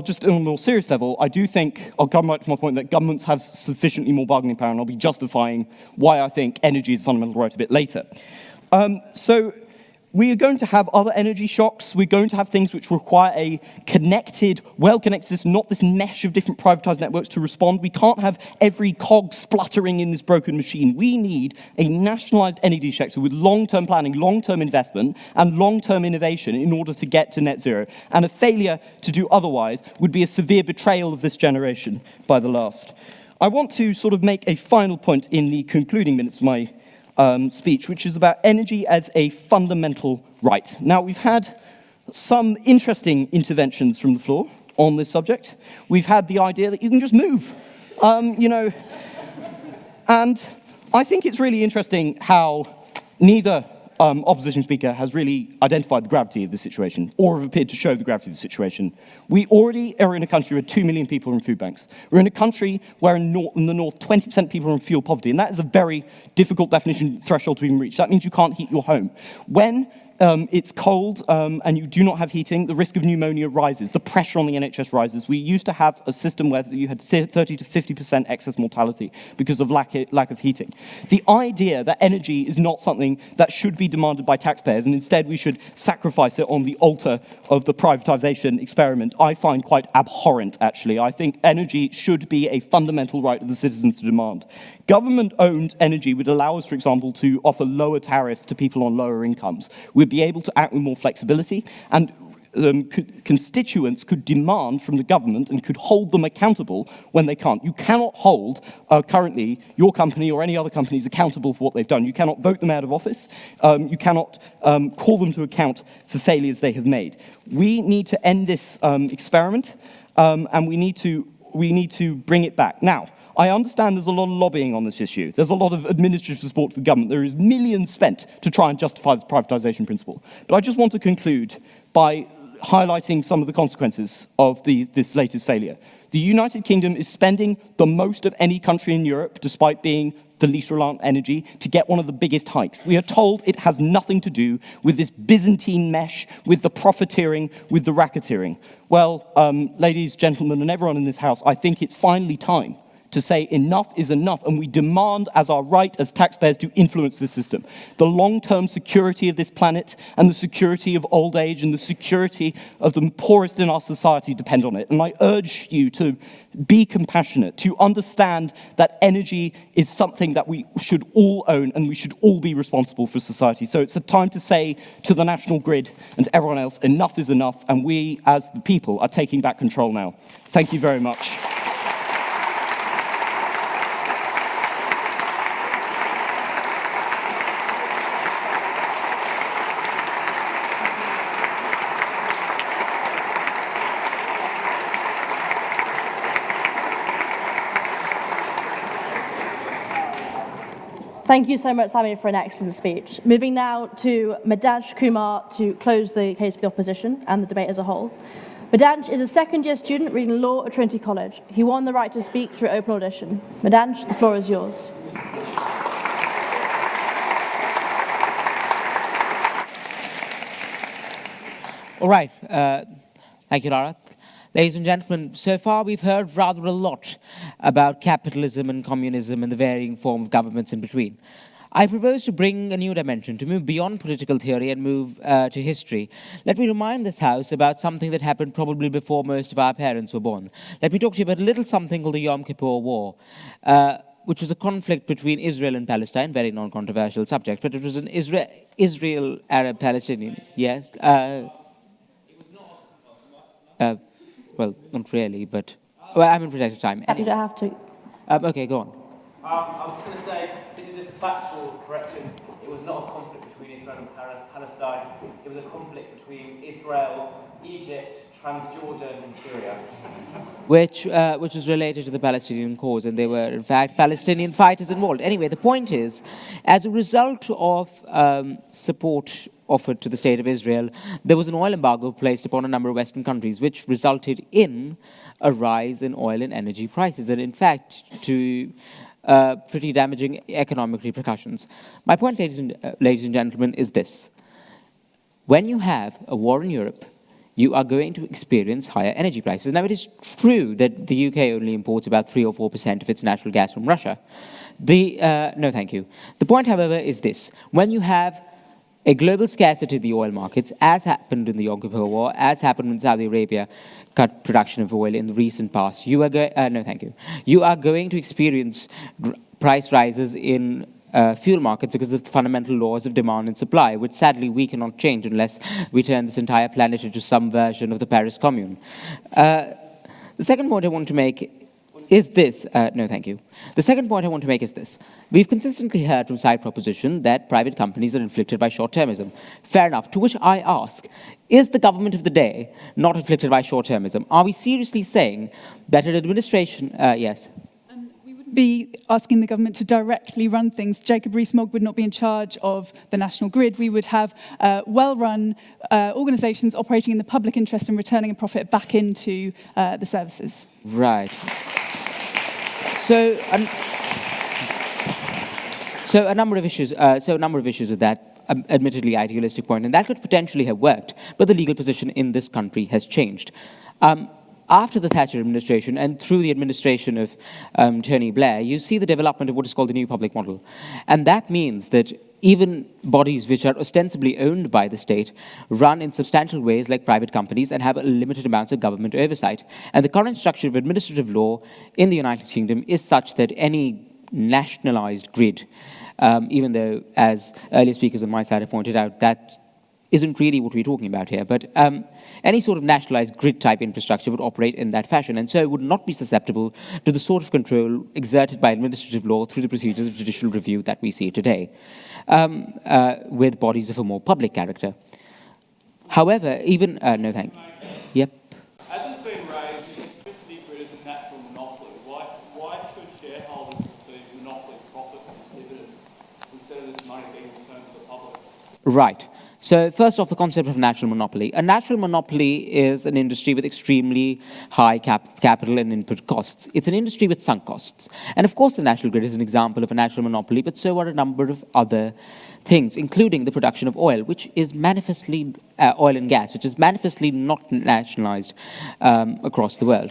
Speaker 6: just on a more serious level, I do think, I'll come back to my point that governments have sufficiently more bargaining power, and I'll be justifying why I think energy is a fundamental right a bit later. So we are going to have other energy shocks. We're going to have things which require a connected, well-connected system, not this mesh of different privatized networks to respond. We can't have every cog spluttering in this broken machine. We need a nationalized energy sector with long-term planning, long-term investment, and long-term innovation in order to get to net zero. And a failure to do otherwise would be a severe betrayal of this generation by the last. I want to sort of make a final point in the concluding minutes of my speech, which is about energy as a fundamental right. Now, we've had some interesting interventions from the floor on this subject. We've had the idea that you can just move, and I think it's really interesting how neither opposition speaker has really identified the gravity of the situation or have appeared to show the gravity of the situation. We already are in a country with 2 million people in food banks. We're in a country where in the north, 20% of people are in fuel poverty, and that is a very difficult definition threshold to even reach. That means you can't heat your home. When it's cold and you do not have heating, the risk of pneumonia rises. The pressure on the NHS rises. We used to have a system where you had 30 to 50% excess mortality because of lack of heating. The idea that energy is not something that should be demanded by taxpayers and instead we should sacrifice it on the altar of the privatization experiment, I find quite abhorrent, actually. I think energy should be a fundamental right of the citizens to demand. Government-owned energy would allow us, for example, to offer lower tariffs to people on lower incomes. We'd be able to act with more flexibility, and constituents could demand from the government and could hold them accountable when they can't. You cannot hold, currently, your company or any other companies accountable for what they've done. You cannot vote them out of office. You cannot call them to account for failures they have made. We need to end this experiment, and we need to bring it back. Now, I understand there's a lot of lobbying on this issue. There's a lot of administrative support for the government. There is millions spent to try and justify this privatization principle. But I just want to conclude by highlighting some of the consequences of this latest failure. The United Kingdom is spending the most of any country in Europe, despite being the least reliant on energy, to get one of the biggest hikes. We are told it has nothing to do with this Byzantine mesh, with the profiteering, with the racketeering. Well, ladies, gentlemen, and everyone in this house, I think it's finally time to say enough is enough, and we demand as our right as taxpayers to influence this system. The long-term security of this planet and the security of old age and the security of the poorest in our society depend on it. And I urge you to be compassionate, to understand that energy is something that we should all own and we should all be responsible for society. So it's a time to say to the national grid and to everyone else, enough is enough, and we as the people are taking back control now. Thank you very much.
Speaker 1: Thank you so much, Sami, for an excellent speech. Moving now to Medansh Kumar to close the case for the opposition and the debate as a whole. Medansh is a second-year student reading law at Trinity College. He won the right to speak through open audition. Medansh, the floor is yours.
Speaker 7: All right. Thank you, Lara. Ladies and gentlemen, so far we've heard rather a lot about capitalism and communism and the varying form of governments in between. I propose to bring a new dimension, to move beyond political theory and move to history. Let me remind this House about something that happened probably before most of our parents were born. Let me talk to you about a little something called the Yom Kippur War, which was a conflict between Israel and Palestine, very non-controversial subject, but it was an Israel-Arab-Palestinian, yes. Well, not really, but... Well, I'm in protective time.
Speaker 1: You don't have to.
Speaker 7: Okay, go on.
Speaker 11: I was going to say, this is just a factual correction. It was not a conflict between Israel and Palestine. It was a conflict between Israel, Egypt, Transjordan, and Syria.
Speaker 7: Which was related to the Palestinian cause, and there were, in fact, Palestinian fighters involved. Anyway, the point is, as a result of support offered to the State of Israel, there was an oil embargo placed upon a number of Western countries, which resulted in a rise in oil and energy prices. And in fact, to pretty damaging economic repercussions. My point, ladies and gentlemen, is this. When you have a war in Europe, you are going to experience higher energy prices. Now, it is true that the UK only imports about 3 or 4% of its natural gas from Russia. No, thank you. The point, however, is this. When you have a global scarcity in the oil markets, as happened in the Yom Kippur War, as happened when Saudi Arabia cut production of oil in the recent past, you are no, thank you. You are going to experience price rises in fuel markets because of the fundamental laws of demand and supply, which sadly we cannot change unless we turn this entire planet into some version of the Paris Commune. The second point I want to make is this. No, thank you. The second point I want to make is this. We've consistently heard from side proposition that private companies are inflicted by short-termism. Fair enough. To which I ask, is the government of the day not inflicted by short-termism? Are we seriously saying that an administration... yes.
Speaker 2: Be asking the government to directly run things. Jacob Rees-Mogg would not be in charge of the national grid. We would have well-run organisations operating in the public interest and returning a profit back into the services.
Speaker 7: Right. So a number of issues. With that. Admittedly idealistic point, and that could potentially have worked, but the legal position in this country has changed. After the Thatcher administration and through the administration of Tony Blair, you see the development of what is called the new public model. And that means that even bodies which are ostensibly owned by the state run in substantial ways like private companies and have limited amounts of government oversight. And the current structure of administrative law in the United Kingdom is such that any nationalised grid, even though, as earlier speakers on my side have pointed out, that isn't really what we're talking about here, but any sort of nationalized grid-type infrastructure would operate in that fashion, and so it would not be susceptible to the sort of control exerted by administrative law through the procedures of judicial review that we see today, with bodies of a more public character. However, even... no, thank you. Yep.
Speaker 14: As has been raised, electricity grid is a natural monopoly. Why should shareholders receive monopoly profits and dividends instead of this money being returned to the public?
Speaker 7: Right. So first off, the concept of natural monopoly. A natural monopoly is an industry with extremely high capital and input costs. It's an industry with sunk costs. And of course, the national grid is an example of a natural monopoly, but so are a number of other things, including the production of oil, which is manifestly, oil and gas, which is manifestly not nationalized across the world.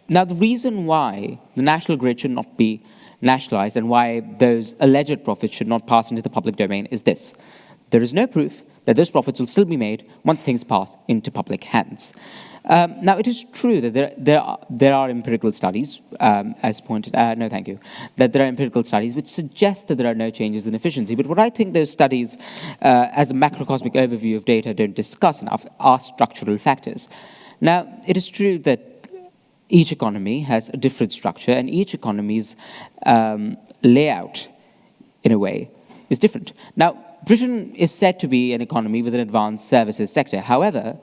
Speaker 7: Now, the reason why the national grid should not be nationalized and why those alleged profits should not pass into the public domain is this. There is no proof that those profits will still be made once things pass into public hands. Now, it is true that there are empirical studies, as pointed no, thank you, that there are empirical studies which suggest that there are no changes in efficiency. But what I think those studies, as a macrocosmic overview of data, don't discuss enough are structural factors. Now, it is true that each economy has a different structure, and each economy's layout, in a way, is different. Now, Britain is said to be an economy with an advanced services sector. However,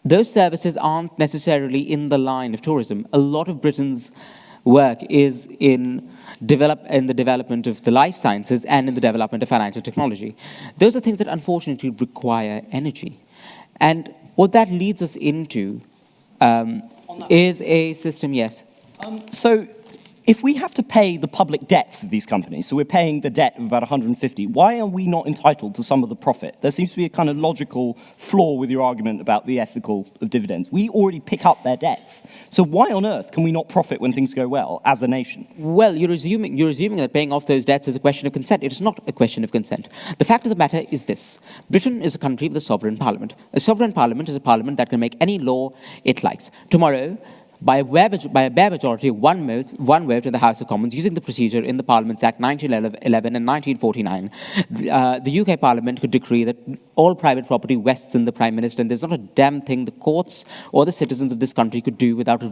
Speaker 7: those services aren't necessarily in the line of tourism. A lot of Britain's work is in the development of the life sciences and in the development of financial technology. Those are things that unfortunately require energy. And what that leads us into is a system, yes.
Speaker 6: So if we have to pay the public debts of these companies, so we're paying the debt of about 150, why are we not entitled to some of the profit? There seems to be a kind of logical flaw with your argument about the ethical of dividends. We already pick up their debts. So why on earth can we not profit when things go well as a nation?
Speaker 7: Well, you're assuming that paying off those debts is a question of consent. It is not a question of consent. The fact of the matter is this. Britain is a country with a sovereign parliament. A sovereign parliament is a parliament that can make any law it likes. Tomorrow, by a bare majority of one vote in the House of Commons, using the procedure in the Parliaments Act 1911 and 1949, the UK Parliament could decree that all private property vests in the Prime Minister, and there's not a damn thing the courts or the citizens of this country could do without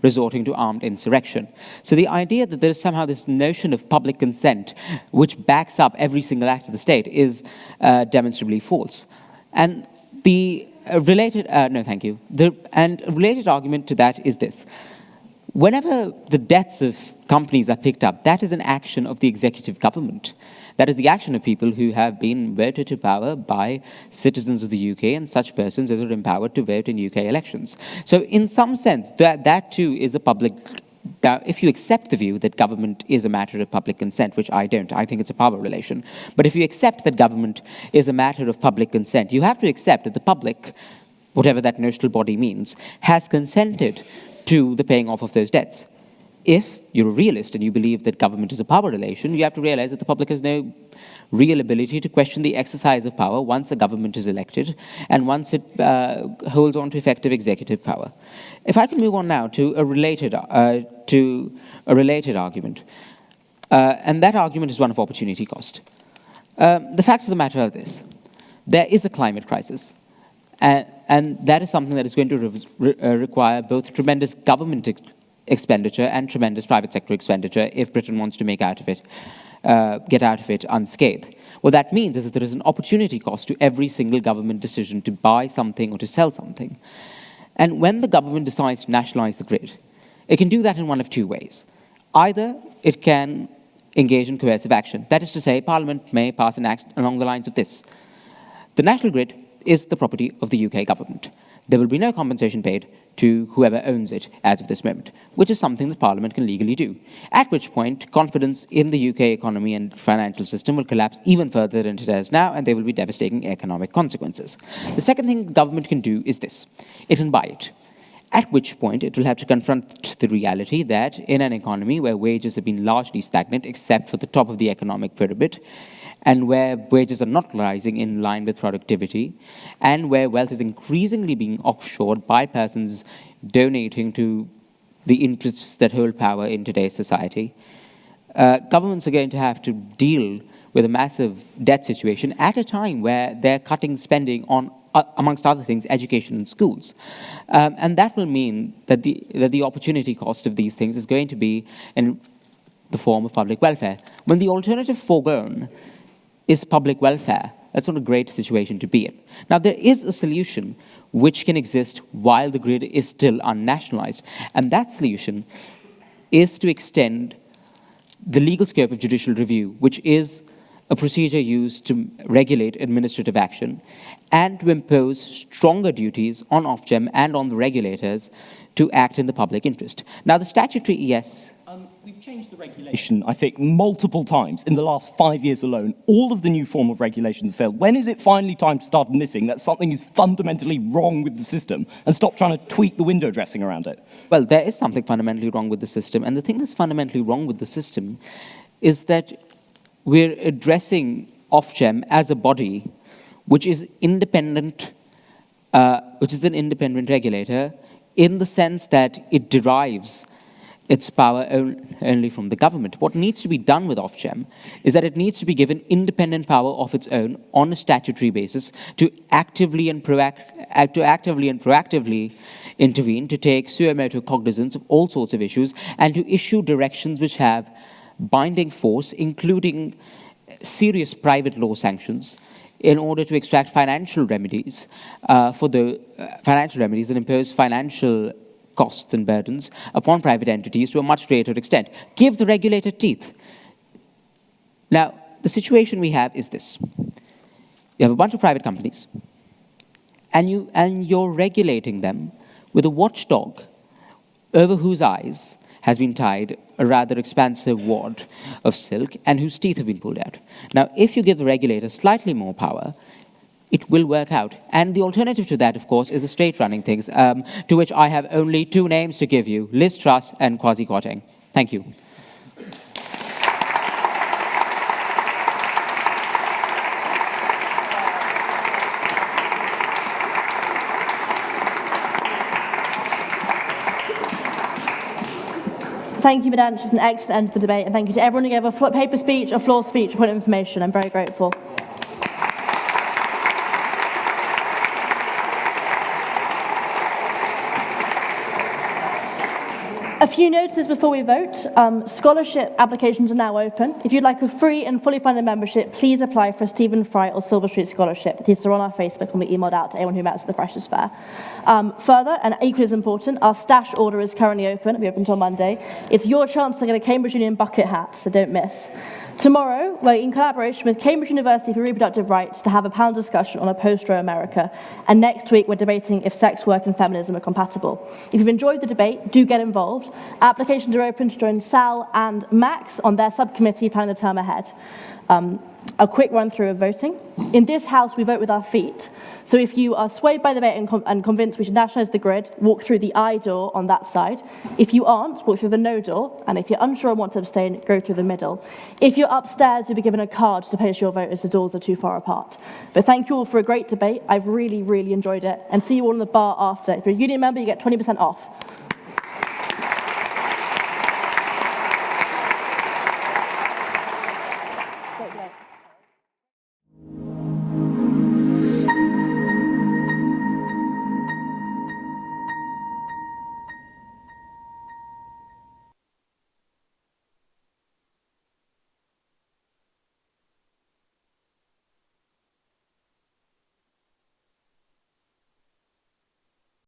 Speaker 7: resorting to armed insurrection. So the idea that there is somehow this notion of public consent which backs up every single act of the state is demonstrably false. And the related, no, thank you. And a related argument to that is this. Whenever the debts of companies are picked up, that is an action of the executive government. That is the action of people who have been voted to power by citizens of the UK and such persons as are empowered to vote in UK elections. So in some sense, that too is a public Now, if you accept the view that government is a matter of public consent, which I don't, I think it's a power relation, but if you accept that government is a matter of public consent, you have to accept that the public, whatever that notional body means, has consented to the paying off of those debts. If you're a realist and you believe that government is a power relation, you have to realize that the public has no real ability to question the exercise of power once a government is elected and once it holds on to effective executive power. If I can move on now to a related argument, and that argument is one of opportunity cost. The facts of the matter are this. There is a climate crisis, and that is something that is going to require both tremendous government expenditure and tremendous private sector expenditure if Britain wants to make get out of it unscathed. What that means is that there is an opportunity cost to every single government decision to buy something or to sell something. And when the government decides to nationalise the grid, it can do that in one of two ways. Either it can engage in coercive action. That is to say, Parliament may pass an act along the lines of this. The national grid is the property of the UK government. There will be no compensation paid to whoever owns it as of this moment, which is something that Parliament can legally do, at which point confidence in the UK economy and financial system will collapse even further than it has now, and there will be devastating economic consequences. The second thing the government can do is this. It can buy it, at which point it will have to confront the reality that in an economy where wages have been largely stagnant except for the top of the economic pyramid, and where wages are not rising in line with productivity, and where wealth is increasingly being offshored by persons donating to the interests that hold power in today's society, governments are going to have to deal with a massive debt situation at a time where they're cutting spending on, amongst other things, education and schools. And that will mean that the opportunity cost of these things is going to be in the form of public welfare. When the alternative foregone is public welfare, that's not a great situation to be in. Now, there is a solution which can exist while the grid is still unnationalized, and that solution is to extend the legal scope of judicial review, which is a procedure used to regulate administrative action, and to impose stronger duties on Ofgem and on the regulators to act in the public interest. Now, the statutory, yes.
Speaker 6: We've changed the regulation, I think, multiple times in the last 5 years alone. All of the new form of regulations failed. When is it finally time to start admitting that something is fundamentally wrong with the system and stop trying to tweak the window dressing around it?
Speaker 7: Well, there is something fundamentally wrong with the system, and the thing that's fundamentally wrong with the system is that we're addressing Ofgem as a body which is independent, which is an independent regulator in the sense that it derives its power only from the government. What needs to be done with Ofgem is that it needs to be given independent power of its own on a statutory basis to actively and proactively intervene, to take suo motu cognizance of all sorts of issues, and to issue directions which have binding force, including serious private law sanctions, in order to extract financial remedies and impose financial costs and burdens upon private entities to a much greater extent. Give the regulator teeth. Now, the situation we have is this. You have a bunch of private companies, and you're regulating them with a watchdog over whose eyes has been tied a rather expansive wad of silk and whose teeth have been pulled out. Now, if you give the regulator slightly more power, it will work out. And the alternative to that, of course, is the straight-running things, to which I have only two names to give you, Liz Truss and Kwasi Kwarteng. Thank you.
Speaker 1: Thank you, Madam. It was an excellent end to the debate, and thank you to everyone who gave a paper speech, a floor speech, a point of information. I'm very grateful. A few notices before we vote. Scholarship applications are now open. If you'd like a free and fully funded membership, please apply for a Stephen Fry or Silver Street Scholarship. These are on our Facebook and we emailed out to anyone who met us at the Freshers' Fair. Further, and equally as important, our stash order is currently open. It'll be open until Monday. It's your chance to get a Cambridge Union bucket hat, so don't miss. Tomorrow, we're in collaboration with Cambridge University for Reproductive Rights to have a panel discussion on a post-Roe America. And next week, we're debating if sex work and feminism are compatible. If you've enjoyed the debate, do get involved. Applications are open to join Sal and Max on their subcommittee planning the term ahead. A quick run through of voting. In this house, we vote with our feet. So if you are swayed by the debate and convinced we should nationalise the grid, walk through the aye door on that side. If you aren't, walk through the no door. And if you're unsure and want to abstain, go through the middle. If you're upstairs, you'll be given a card to place your vote as the doors are too far apart. But thank you all for a great debate. I've really, really enjoyed it. And see you all in the bar after. If you're a union member, you get 20% off.